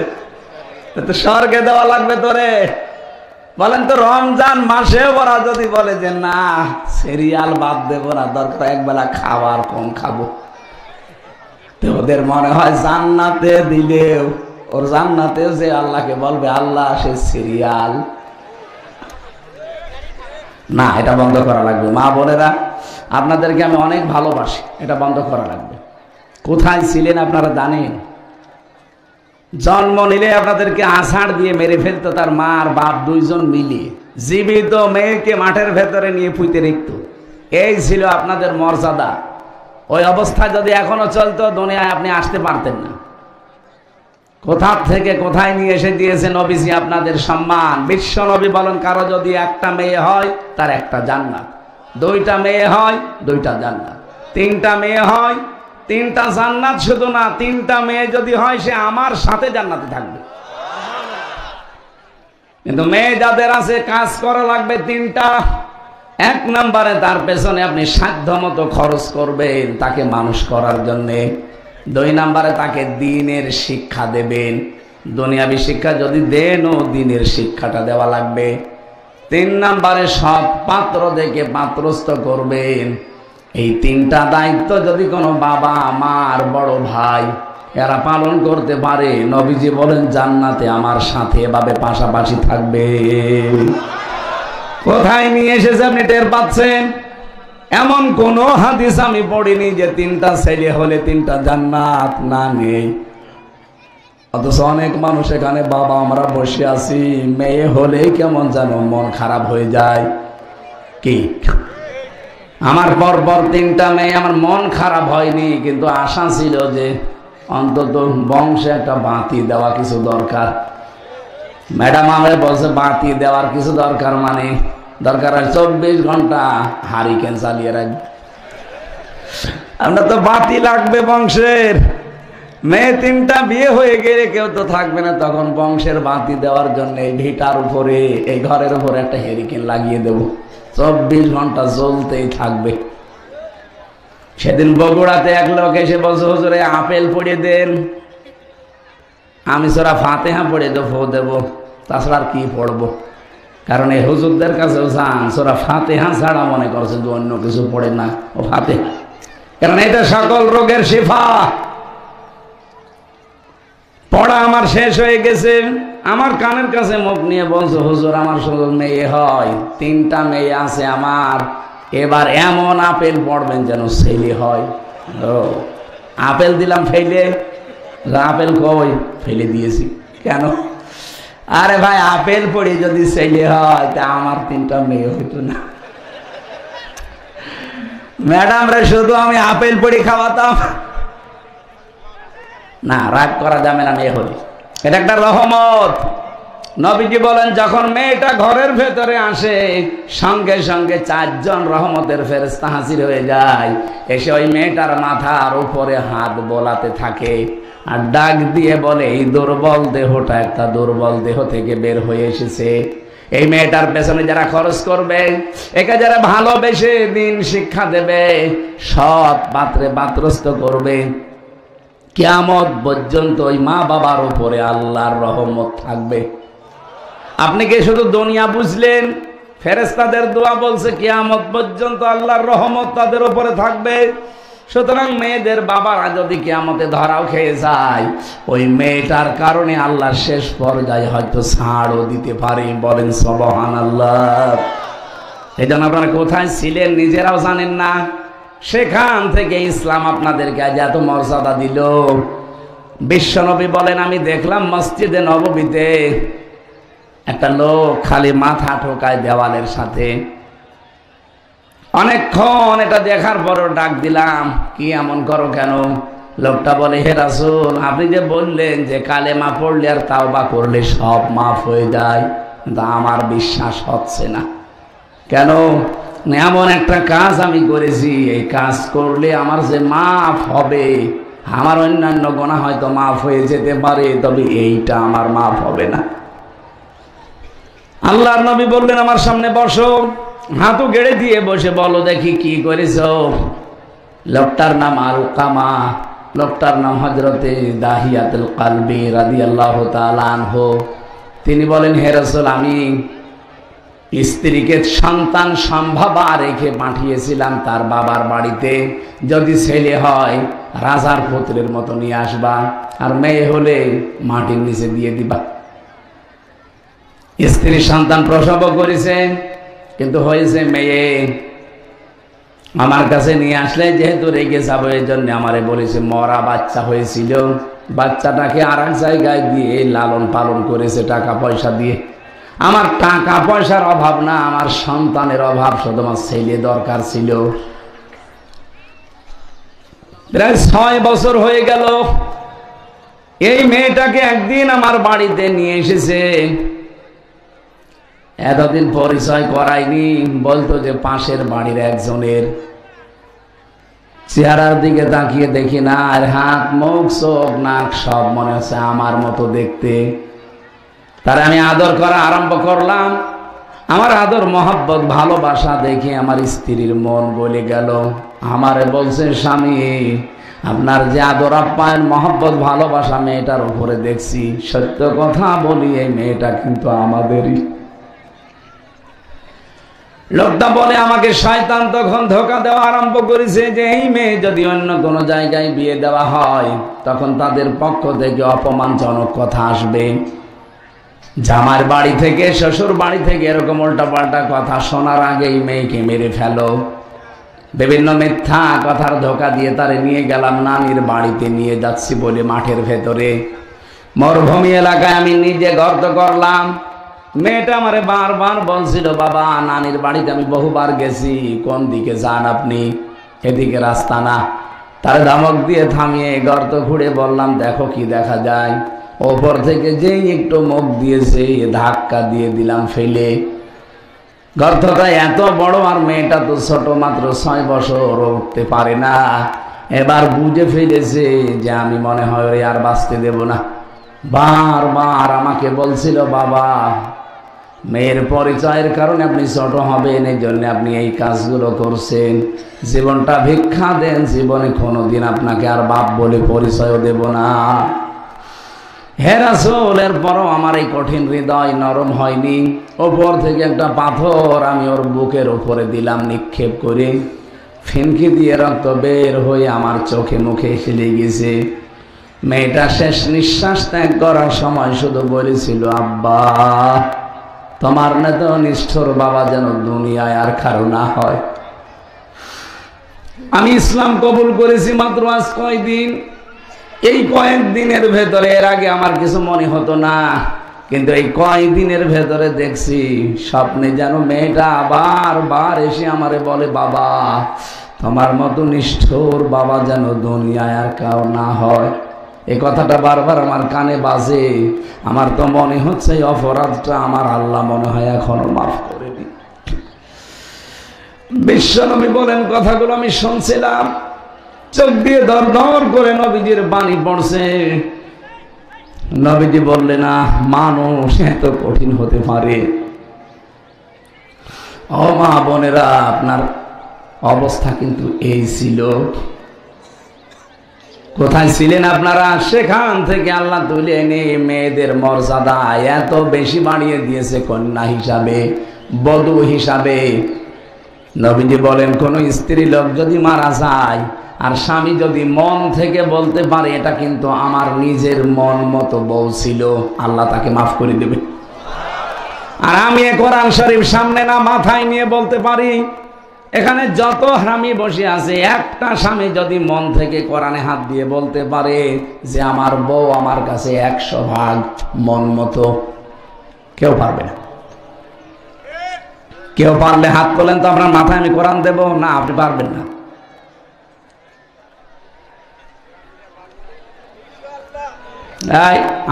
তো স্বর্গে দেওয়া লাগবে তোরে। বলেন তো রমজান মাসে ওরা যদি বলে যে না সিরিয়াল বাদ দেবো না, দরকার একবেলা খাবার কম খাবো, তো ওদের মনে হয় জান্নাতে দিলেও ওর জান্নাতেও যে আল্লাহকে বলবে আল্লাহ সে সিরিয়াল না। এটা বন্ধ করা লাগবে। মা বোনেরা, আপনাদেরকে আমি অনেক ভালোবাসি, এটা বন্ধ করা লাগবে। কোথায় ছিলেন আপনারা জানেন? জন্ম নিলে আপনাদেরকে আষাঢ় দিয়ে মেরে ফেলতো তার মা আর বাপ দুইজন মিলিয়ে, জীবিত মেয়েকে মাঠের ভেতরে নিয়ে পুঁতে রেখত। এই ছিল আপনাদের মর্যাদা। ওই অবস্থা যদি এখনো চলতো দুনিয়ায় আপনি আসতে পারতেন না। কোথা থেকে কোথায় নিয়ে এসে দিয়েছে নবীজি আপনাদের সম্মান। বিশ্ব নবী বলেন কারো যদি একটা মেয়ে হয় তার একটা জান্নাত, দুইটা মেয়ে হয় দুইটা জান্নাত, তিনটা মেয়ে হয় তিনটা জান্নাত। শুধু না, তিনটা মেয়ে যদি হয় সে আমার সাথে জান্নাতে থাকবে। কিন্তু মেয়ে যাদের আছে কাজ করা লাগবে তিনটা। এক নম্বরে তার পেছনে আপনি সাধ্য মতো খরচ করবেন তাকে মানুষ করার জন্যে। দুই নম্বরে তাকে দ্বীনের শিক্ষা দেবেন, দুনিয়াবি শিক্ষা যদি দেন ও দ্বীনের শিক্ষাটা দেওয়া লাগবে। তিন নম্বরে সৎ পাত্র দেখে পাত্রস্থ করবেন। এই তিনটা দায়িত্ব যদি কোনো বাবা মার বড় ভাই এরা পালন করতে পারে, নবীজি বলেন জান্নাতে আমার সাথে এভাবে পাশাপাশি থাকবে। কোথায় নিয়ে এসেছে আপনি টের পাচ্ছেন? এমন কোন হাদিস আমি পড়িনি যে তিনটা ছেলে হলে তিনটা জান্নাত না, নেই। অথচ অনেক মানুষ এখানে বাবা আমরা বসে আছি, মেয়ে হলেই কেমন যেন মন খারাপ হয়ে যায়। কি আমার পরপর তিনটা মেয়ে, আমার মন খারাপ হয়নি, কিন্তু আশা ছিল যে অন্তত বংশে একটা বাতি দেওয়া কিছু দরকার। ম্যাডাম আমাকে বলছে বাতি দেওয়ার কিছু দরকার, মানে দরকার হয় 24 ঘন্টা হারিকেন চালিয়ে রাখবে। আমরা তো বাতি লাগবে বংশের। মেয়ে তিনটা বিয়ে হয়ে গেলে কেউ তো থাকবে না, তখন বংশের বাতি দেওয়ার জন্য এই ভিটার উপরে এই ঘরের উপরে একটা হেরিকেন লাগিয়ে দেব, 24 ঘন্টা জ্বলতেই থাকবে। সেদিন বগুড়াতে এক লোক এসে বলছে হুজুরে আপেল পড়িয়ে দেন। আমি সূরা ফাতিহা পড়ে দেবো, তাছাড়া আর কি পড়বো? কারণ এই হুজুরদের কাছেও যান, সূরা ফাতিহা ছাড়া মনে করছে যে অন্য কিছু পড়ে না, ও ফাতিহা, কারণ এটা সকল রোগের শিফা। পড়া আমার শেষ হয়ে গেছে, আমার কানের কাছে মুখ নিয়ে বলছে হুজুর আমার শুধু মেয়ে হয়, তিনটা মেয়ে আছে আমার, এবার এমন আপেল পড়বেন যেন ছেলে হয়। ও আপেল দিলাম ফেলে, আপেল কই ফেলে দিয়েছি কেন? আরে ভাই আপেল পড়ি যদি ছেলে হয় তা আমার তিনটা মেয়ে হইতো না। ম্যাডাম রে শুধু আমি আপেল পড়ি খাওয়াতাম না, রাগ করা যাবে না মেয়ে হলে, এটা একটা রহমত। নবীজি বলেন যখন মেয়েটা ঘরের ভেতরে আসে সঙ্গে সঙ্গে 4 জন রহমতের ফেরেশতা হাজির হয়ে যায়, এসে ওই মেয়েটার মাথার উপরে হাত বোলাতে থাকে আর ডাক দিয়ে বলে এই দুর্বল দেহটা একটা দুর্বল দেহ থেকে বের হয়ে এসেছে। এই মেয়েটার পেছনে যারা খরচ করবে, একে যারা ভালোবেসে দিন শিক্ষা দেবে, সৎ পাত্রে পাত্রস্থ করবে, কিয়ামত পর্যন্ত ওই মা বাবার উপরে আল্লাহর রহমত থাকবে। আপনি কি শুধু দুনিয়া বুঝলেন? ফেরেশতাদের দোয়া বলছে কিয়ামত পর্যন্ত আল্লাহর রহমত তাদের উপরে থাকবে। সুতরাং মেয়েদের বাবারা যদি কিয়ামতে ধরাও খেয়ে যায়, ওই মেয়েটার কারণে আল্লাহর শেষ পর্যায়ে হয়তো ছাড়ও দিতে পারে। বলেন সুবহানাল্লাহ। এই জন্য আপনারা কোথায় ছিলেন নিজেরাও জানেন না, সেখান থেকে ইসলাম আপনাদেরকে আজ এত মর্যাদা দিল। বিশ্বনবী বলেন আমি দেখলাম মসজিদে নববীতে একটা লোক খালি মাথা ঠোকায় দেওয়ালের সাথে। অনেকক্ষণ এটা দেখার পরও ডাক দিলাম, কি এমন করো কেন? লোকটা বলে হে রাসূল, আপনি যে বললেন যে কালেমা পড়লে আর তাওবা করলে সব মাফ হয়ে যায়, কিন্তু আমার বিশ্বাস হচ্ছে না। কেন? এমন একটা কাজ আমি করেছি, এই কাজ করলে আমার যে মাফ হবে, আমার অন্যান্য গুনাহ হয়তো মাফ হয়ে যেতে পারে, তবে এইটা আমার মাফ হবে না। আল্লাহর নবী বললেন আমার সামনে বসো, হাঁটু গেড়ে দিয়ে বসে বলো দেখি কি করেছো। লোকটার নাম আলকামা, লোকটার নাম হযরতে দাহিয়াতুল কালবি রাদিয়াল্লাহু তাআলা আনহু। তিনি বলেন, হে রাসূল, আমি স্ত্রীকে সন্তান সম্ভাবা রেখে পাঠিয়েছিলাম তার বাবার বাড়িতে, যদি ছেলে হয় রাজার পুত্রের মতো নিয়ে আসবা, আর মেয়ে হলে মাটির নিচে দিয়ে দিবা। স্ত্রী সন্তান প্রসব করেছে, কিন্তু হয়েছে মেয়ে। আমার কাছে নিয়ে আসলে যেহেতু রেগে যাবো, এই জন্য আমারে বলেছে মরা বাচ্চা হয়েছিল, বাচ্চাটাকে আর এক জায়গায় দিয়ে লালন পালন করেছে টাকা পয়সা দিয়ে। আমার টাকা পয়সার অভাব না, আমার সন্তানের অভাব, শুধু আমার ছেলে দরকার ছিল। প্রায় 6 বছর হয়ে গেল। এই মেয়েটাকে একদিন আমার বাড়িতে নিয়ে এসেছে। এতদিন পরিচয় করায়নি, বলতো যে পাশের বাড়ির একজনের। চেহারার দিকে তাকিয়ে দেখি না, আর হাত মুখ চোখ নাক সব মনে হচ্ছে আমার মতো দেখতে। তারা আমি আদর করা আরম্ভ করলাম। আমার আদর মহব্বত ভালোবাসা দেখে আমার স্ত্রীর মন গলে গেল। আমারে বলছে, স্বামী, আপনার যে আদর আপ্যায়ন মহব্বত ভালোবাসা মেয়েটার উপরে দেখছি, সত্য কথা বলি, এই মেয়েটা কিন্তু আমাদেরই। লোকটা বলে, আমাকে শয়তান তখন ধোঁকা দেওয়া আরম্ভ করেছে যে এই মেয়ে যদি অন্য কোনো জায়গায় বিয়ে দেওয়া হয়, তখন তাদের পক্ষ থেকে অপমানজনক কথা আসবে। জামার বাড়ি থেকে, শ্বশুর বাড়ি থেকে এরকম উল্টাপাল্টা কথা শোনার আগেই মেয়েকে মেরে ফেলো। বিভিন্ন মিথ্যা কথার ধোঁকা দিয়ে তারে নিয়ে গেলাম নানির বাড়িতে। নিয়ে যাচ্ছি বলে মাঠের ভেতরে মরুভূমি এলাকায় আমি নিজে গর্ত করলাম। মেয়েটা আমারে বারবার বলছিল, বাবা, নানির বাড়িতে আমি বহুবার গেছি, কোন দিকে যান আপনি? এদিকে রাস্তা না। তার ধমক দিয়ে থামিয়ে গর্ত ঘুরে বললাম, দেখো কি দেখা যায়। ওপর থেকে যেই একটু মুখ দিয়েছে, ধাক্কা দিয়ে দিলাম ফেলে। গর্তটা এত বড়, আর মেয়েটা তো ছোট, মাত্র 6 বছর, উঠতে পারে না। এবার বুঝে ফেলেছে যে আমি মনে হয় ওরে আর বাঁচতে দেব না। বারবার আমাকে বলছিল, বাবা, মেয়ের পরিচয়ের কারণে আপনি ছোট হবেন, এই জন্য আপনি এই কাজগুলো করছেন। জীবনটা ভিক্ষা দেন, জীবনে কোনোদিন আপনাকে আর বাপ বলে পরিচয় দেব না। হে রাসূল, এরপরও আমার এই কঠিন হৃদয় নরম হয়নি। ওপর থেকে একটা পাথর আমি ওর বুকের উপরে দিলাম নিক্ষেপ করে। ফিনকি দিয়ে রক্ত বের হয়ে আমার চোখে মুখে এসে লেগেছে। মেয়েটা শেষ নিঃশ্বাস ত্যাগ করার সময় শুধু বলেছিল, আব্বা, তোমার নেতো নিষ্ঠুর বাবা যেন দুনিয়ায় আর কারো না হয়। আমি ইসলাম কবুল করেছি মাত্র আজ কয়দিন। এই কয়েকদিনের ভেতরে, এর আগে আমার কিছু মনে হতো না, কিন্তু এই কয়েকদিনের ভেতরে দেখছি স্বপ্নে যেন মেয়েটা বারবার এসে আমারে বলে, বাবা, তোমার মতো নিষ্ঠুর বাবা যেন দুনিয়ায় আর কারো না হয়। এই কথাটা বারবার আমার কানে বাজে। আমার তো মনে হচ্ছে এই অপরাধটা আমার আল্লাহ মনে হয় এখনো মাফ করেনি। বিশ্বনবী বলেন, কথাগুলো আমি শুনছিলাম, চোখ দিয়ে ধর ধর করে নবীজির বাণী পড়ছে। নবীজি বললেন, না, মানুষ এত কঠিন হতে পারে? ও মা বোনেরা, আপনার অবস্থা কিন্তু এই ছিল। কোথায় ছিলেন আপনারা? সেখান থেকে আল্লাহ তুলে এনে মেয়েদের মর্যাদা এত বেশি বাড়িয়ে দিয়েছে, কন্যা হিসাবে, বধূ হিসাবে। নবীজি বলেন, কোন স্ত্রী লোক যদি মারা যায় আর স্বামী যদি মন থেকে বলতে পারে এটা কিন্তু আমার নিজের মন মতো বউ ছিল, আল্লাহ তাকে মাফ করে দেবে। আর আমি কোরআন শরীফ সামনে না মাথায় নিয়ে বলতে পারি, এখানে যত হারামি বসে আছে, একটা স্বামী যদি মন থেকে কোরআনে হাত দিয়ে বলতে পারে যে আমার বউ আমার কাছে 100% মন মতো, কেউ পারবে না। কেউ পারলে হাত তোলেন তো, আপনার মাথায় আমি কোরআন দেব না, আপনি পারবেন না।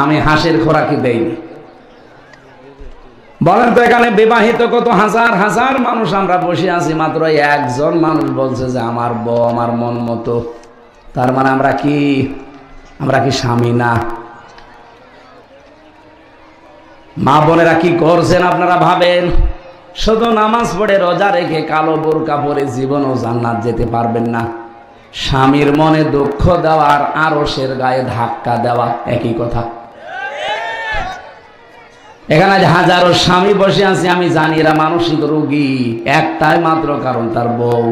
আমি হাঁসের খোরাকি দেইনি। বলেন তো, এখানে বিবাহিত কত হাজার হাজার মানুষ আমরা বসে আছি, মাত্র একজন মানুষ বলছে যে আমার বউ আমার মন মতো। তার মানে আমরা কি স্বামী না? মা বোনেরা কি করছেন আপনারা ভাবেন? শুধু নামাজ পড়ে রোজা রেখে কালো বোরকা পরে জীবনও জান্নাত যেতে পারবেন না। স্বামীর মনে দুঃখ দেওয়া আর আরশের গায়ে ধাক্কা দেওয়া একই কথা। এখানে হাজারো স্বামী বসে আছে, আমি জানি এরা মানসিক রোগী, একটাই মাত্র কারণ তার বউ।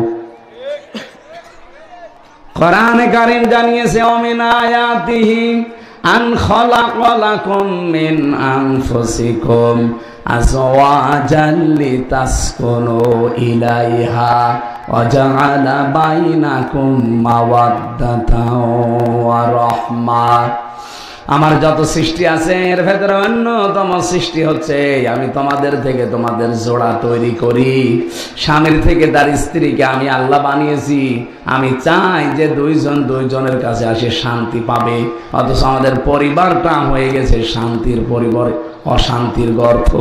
কোরআনে কারীম জানিয়েছে অমিন আয়াতিহি আন খালাকা লাকুম মিন আনফুসিকুম আজওয়াজান লিতাসকুনু ইলাইহা ওয়া জাআলা বাইনাকুম মাওয়াদ্দাতান ওয়া রাহমা। আমার যত সৃষ্টি আছে এর ভেতরে অন্যতম সৃষ্টি হচ্ছে আমি তোমাদের থেকে তোমাদের জোড়া তৈরি করি। স্বামীর থেকে তার স্ত্রীকে আমি আল্লাহ বানিয়েছি। আমি চাই যে দুইজন দুইজনের কাছে আসে শান্তি পাবে, অথচ আমাদের পরিবারটা হয়ে গেছে শান্তির পরিবারে অশান্তির গর্ত।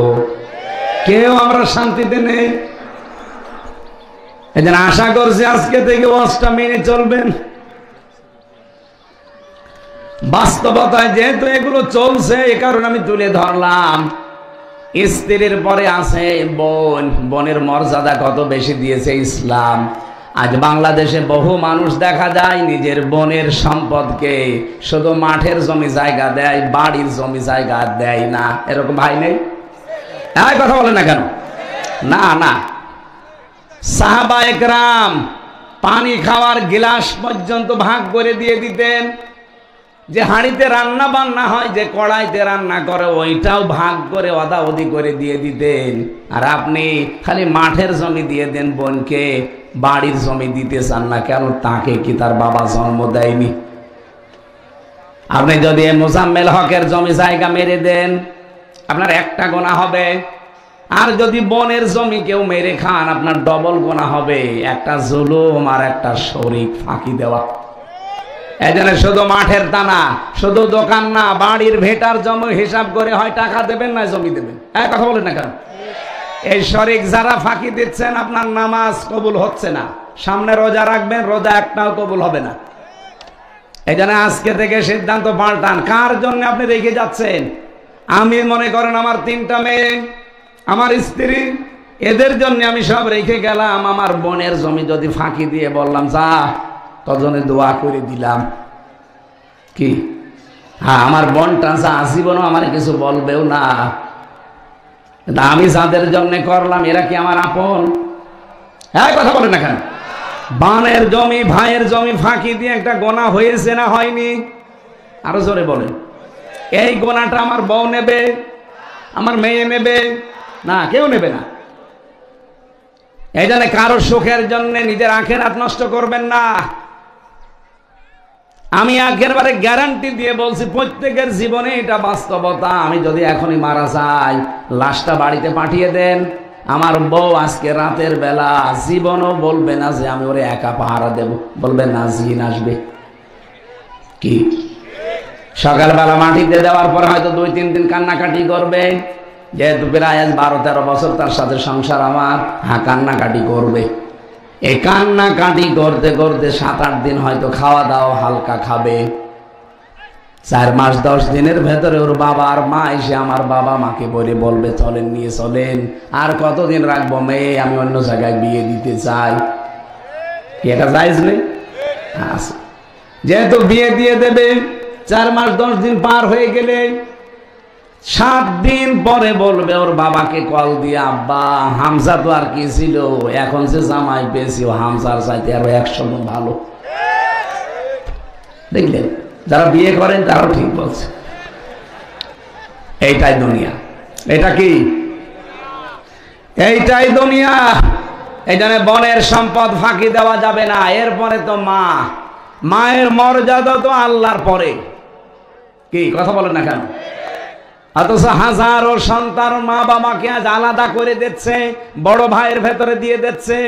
কেউ আমরা শান্তিতে নেই। এজন্য আশা করছি আজকে থেকে ওয়াজটা মেনে চলবেন। বাস্তবতায় যেহেতু এগুলো চলছে এ কারণে আমি তুলে ধরলাম। স্ত্রীর পরে আছে বোন। বোনের মর্যাদা কত বেশি দিয়েছে ইসলাম। আজ বাংলাদেশে বহু মানুষ দেখা যায় নিজের বোনের সম্পদকে শুধু মাঠের জমি জায়গা দেয়, বাড়ির জমি জায়গা দেয় না। এরকম ভাই নেই? কথা বলে না কেন? না না, সাহাবা একরাম পানি খাওয়ার গিলাস পর্যন্ত ভাগ করে দিয়ে দিতেন। যে হাঁড়িতে রান্না বান্না হয়, যে কড়াইতে রান্না করে, ওইটাও ভাগ করে অদা অদি করে দিয়ে দিতেন। আর আপনি খালি মাঠের জমি দিয়ে দেন বোনকে, বাড়ির জমি দিতে চান না কেন? তাকে কি তার বাবা জন্ম দেয়নি? আপনি যদি মোজাম্মেল হকের জমি জায়গা মেরে দেন আপনার একটা গোনা হবে, আর যদি বোনের জমি কেউ মেরে খান আপনার ডবল গোনা হবে। একটা জুলুম আর একটা শরীক ফাঁকি দেওয়া। এজন্য শুধু মাঠের টানা, শুধু দোকান না, বাড়ির ভেটার জমি হিসাব করে হয় টাকা দেবেন না জমি দেবেন। কথা বলেন না কেন? এই শরীক যারা ফাঁকি দিচ্ছেন আপনার নামাজ কবুল হচ্ছে না। সামনে রোজা রাখবেন, রোজা একটাও কবুল হবে না। এই জন্য আজকে থেকে সিদ্ধান্ত পাল্টান। কার জন্য আপনি রেখে যাচ্ছেন? আমি মনে করেন আমার 3টা মেয়ে, আমার স্ত্রী, এদের জন্য আমি সব রেখে গেলাম। আমার বোনের জমি যদি ফাঁকি দিয়ে বললাম যা, তজনে দোয়া করে দিলাম কি? হ্যাঁ, আমার বোনটা যা জীবনও আমার কিছু বলবেও না। আমি যাদের জন্য করলাম এরা কি আমার আপন? হ্যাঁ, কথা বলে না কেন? বানের জমি, ভাইয়ের জমি ফাঁকি দিয়ে একটা গোনা হয়েছে না হয়নি? আরো জোরে বলেন। এই গোনাটা আমার বউ নেবে, আমার মেয়ে নেবে না, কেউ নেবে না। এই জন্য কারো সুখের জন্য নিজের আখেরাত নষ্ট করবেন না। আমি একেবারে গ্যারান্টি দিয়ে বলছি, প্রত্যেকের জীবনে এটা বাস্তবতা। আমি যদি এখনই মারা যাই, লাশটা বাড়িতে পাঠিয়ে দেন, আমার বউ আজকে রাতের বেলা জীবনও বলবে না যে আমি ওরে একা পাহারা দেব, বলবে নাজিন আসবে। কি সকালবেলা মাটিতে দেওয়ার পর হয়তো 2-3 দিন কান্নাকাটি করবে, যেহেতু প্রায় 12-13 বছর তার সাথে সংসার আমার। হ্যাঁ, কান্নাকাটি করবে। এই কান্নাকাটি করতে করতে 7-8 দিন হয়তো খাওয়া দাওয়া হালকা খাবে। 4 মাস 10 দিনের ভেতরে ওর বাবা আর মা এসে আমার বাবা মাকে বলবে চলেন, নিয়ে চলেন। আর কতদিন রাখবো মেয়ে, আমি অন্য জায়গায় বিয়ে দিতে চাই। কি এটা জায়েজ নেই? যেহেতু বিয়ে দিয়ে দেবে, 4 মাস 10 দিন পার হয়ে গেলে 7 দিন পরে বলবে ওর বাবাকে কল দিয়ে, আব্বা হামজা তো আর কি ছিল, এখন যে জামাই পেয়েছি ও হামজার চাইতে আরো 100 গুণ ভালো। দেখলেন, যারা বিয়ে করেন তারাও ঠিক বলছে। এইটাই দুনিয়া। এটা কি? এইটাই দুনিয়া। এই জন্য বনের সম্পদ ফাঁকি দেওয়া যাবে না। এরপরে তো মা, মায়ের মর্যাদা তো আল্লাহর পরে। কি কথা বলেন না কেন? অথচ হাজারো সন্তান মা বাবাকে আজ আলাদা করে দিচ্ছে, বড় ভাইয়ের ভেতরে দিয়ে দিচ্ছে।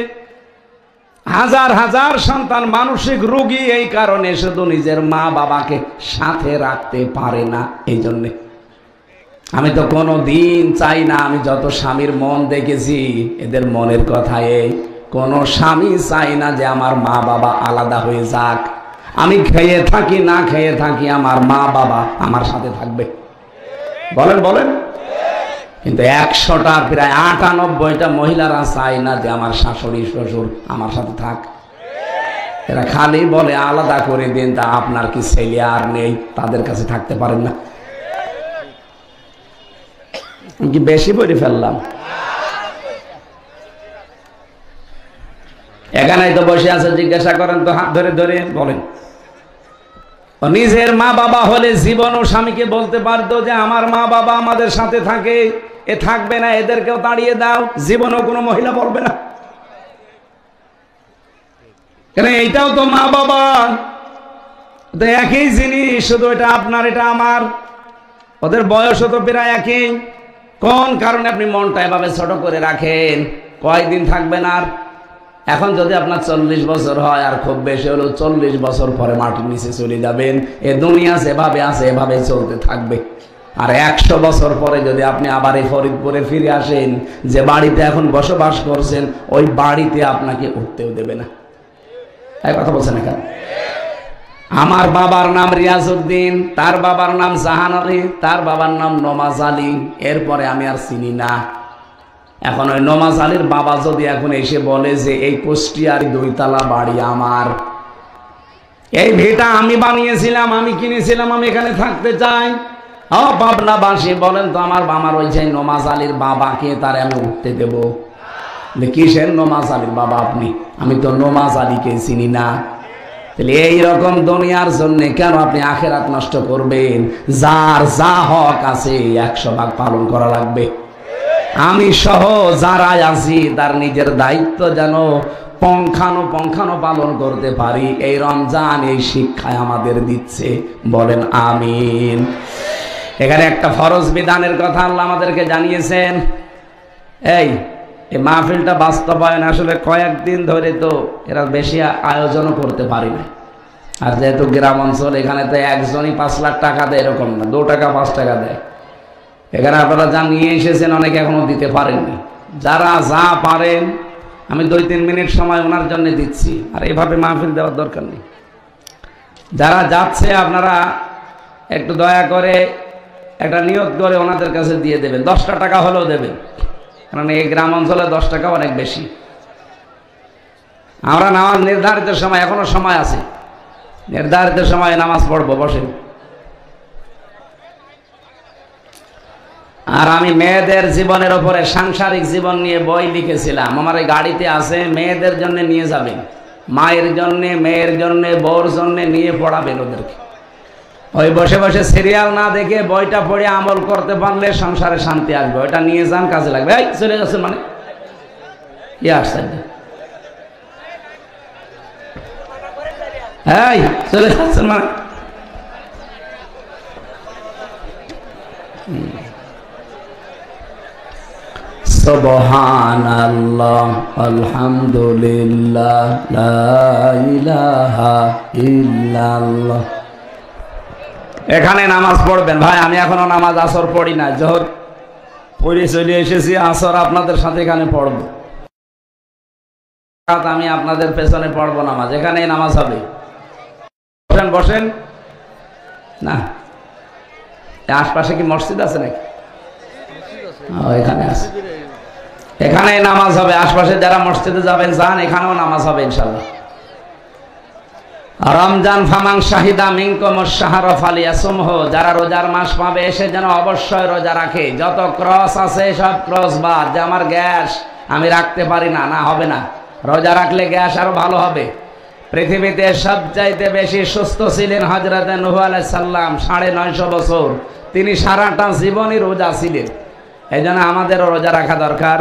হাজার হাজার সন্তান মানসিক রোগী এই কারণে, শুধু নিজের মা বাবাকে সাথে রাখতে পারে না। এই জন্যে আমি তো কোনো দিন চাই না, আমি যত স্বামীর মন দেখেছি এদের মনের কথা এই, কোনো স্বামী চাই না যে আমার মা বাবা আলাদা হয়ে যাক। আমি খেয়ে থাকি না খেয়ে থাকি, আমার মা বাবা আমার সাথে থাকবে। বলেন বলেন। কিন্তু 100টা প্রায় 98টা মহিলারা চায় না যে আমার শাশুড়ি শ্বশুর আমার সাথে থাক। এরা খালি বলে আলাদা করে দিন, তা আপনার কি ছেলে আর নেই? তাদের কাছে থাকতে পারেন না? কি বেশি বলে ফেললাম? এখানেই তো বসে আছে, জিজ্ঞাসা করেন তো, হাত ধরে ধরে বলেন। নিজের মা বাবা হলে জীবন ও স্বামীকে বলতে পারতো যে আমার মা বাবা আমাদের সাথে থাকে, এ থাকবে না, এদেরকেও তাড়িয়ে দাও, জীবনও কোনো মহিলা বলবে না। কেন? এইটাও তো মা বাবা, তো একই জিনিস, শুধু এটা আপনার এটা আমার, ওদের বয়সও তো প্রায় একই। কোন কারণে আপনি মনটা এভাবে ছোট করে রাখেন? কয়দিন থাকবেন আর? এখন যদি আপনার 40 বছর হয়, আর খুব বেশি হলো 40 বছর পরে মাটির নিচে চলে যাবেন। এ দুনিয়া যেভাবে আছে এভাবে চলতে থাকবে। আর 100 বছর পরে যদি আপনি আবার এই ফরিদপুরে ফিরে আসেন, যে বাড়িতে এখন বসবাস করছেন, ওই বাড়িতে আপনাকে উঠতেও দেবে না। এই কথা বলছেন না কেন? আমার বাবার নাম রিয়াজউদ্দিন, তার বাবার নাম জাহান আলী, তার বাবার নাম নমাজ আলী, এরপরে আমি আর চিনি না। এখন ওই নমাজ আলীর বাবা যদি এখন এসে বলে যে এই কুষ্টিয়ার 2 তলা বাড়ি আমার, এই ভিটা আমি বানিয়েছিলাম, আমি কিনেছিলাম, আমি এখানে থাকতে চাই, পাবনাবাসী বলেন তো আমার ওই যে নমাজ আলীর বাবাকে তারে আমি উঠতে দেব? কিসের নমাজ আলীর বাবা আপনি? আমি তো নমাজ আলীকে চিনি না। তাহলে এইরকম দুনিয়ার জন্য কেন আপনি আখেরাত নষ্ট করবেন? যার যা হক আছে 100 ভাগ পালন করা লাগবে। আমি সহ যারা আছি তার নিজের দায়িত্ব যেন পঙ্খানো পালন করতে পারি, এই রমজান এই শিক্ষায় আমাদের দিচ্ছে। বলেন আমিন। এখানে একটা ফরজ বিধানের কথা আল্লাহ আমাদেরকে জানিয়েছেন। এই মাহফিলটা বাস্তবায়ন আসলে কয়েকদিন ধরে তো এরা বেশি আয়োজনও করতে পারি না। আর যেহেতু গ্রাম অঞ্চল, এখানে তো একজনই 5 লাখ টাকা দেয় এরকম না, 2 টাকা 5 টাকা দেয়। এখানে আপনারা যা নিয়ে এসেছেন অনেকে এখনো দিতে পারেননি। যারা যা পারেন, আমি 2-3 মিনিট সময় ওনার জন্য দিচ্ছি, আর এভাবে মাহফিল দেওয়ার দরকার নেই। যারা যাচ্ছে আপনারা একটু দয়া করে একটা নিয়ত করে ওনাদের কাছে দিয়ে দেবেন, 10টা টাকা হলেও দেবেন, কারণ এই গ্রাম অঞ্চলে 10 টাকা অনেক বেশি। আমরা নামাজ নির্ধারিত সময়, এখনো সময় আছে, নির্ধারিত সময়ে নামাজ পড়বো, বসেন। আর আমি মেয়েদের জীবনের উপরে, সাংসারিক জীবন নিয়ে বই লিখেছিলাম, আমার এই গাড়িতে আছে। মেয়েদের জন্য নিয়ে যাবেন, মায়ের জন্য, মেয়ের জন্য, বউর জন্য নিয়ে পড়াবেন ওদেরকে। ওই বসে বসে সিরিয়াল না দেখে বইটা পড়ে আমল করতে পারলে সংসারে শান্তি আসবে। ওইটা নিয়ে যান, কাজে লাগবে। এই চলে যাচ্ছেন মানে কি আসছেন? এই চলে যাচ্ছেন মানে সুবহানাল্লাহ, আলহামদুলিল্লাহ, লা ইলাহা ইল্লাল্লাহ। এখানে নামাজ পড়বেন ভাই। আমি এখনো নামাজ আসর পড়ি না, জোহর পড়ে চলে এসেছি, আসর আপনাদের সাথে এখানে পড়বো। আমি আপনাদের পেছনে পড়বো নামাজ, এখানে নামাজ হবে। বসেন বসেন না, আশপাশে কি মসজিদ আছে নাকি? এখানে আছে, এখানে নামাজ হবে। আশপাশে যারা মসজিদে যাবেন যান, এখানেও নামাজ হবে ইনশাল্লাহ। রমজান ফামান শাহিদা মিনকুম আশ-শাহরা ফালিয়াসুমহু, যারা রোজার মাস পাবে এসে যেন অবশ্যই রোজা রাখে। যত ক্রস আছে সব ক্রস বাদ। যে আমার গ্যাস, আমি রাখতে পারি না, না হবে না। রোজা রাখলে গ্যাস আরো ভালো হবে। পৃথিবীতে সবচাইতে বেশি সুস্থ ছিলেন হযরত নূহ আলাইহিস সালাম, 950 বছর। তিনি সারাটা জীবনই রোজা ছিলেন। এই জন্য আমাদেরও রোজা রাখা দরকার।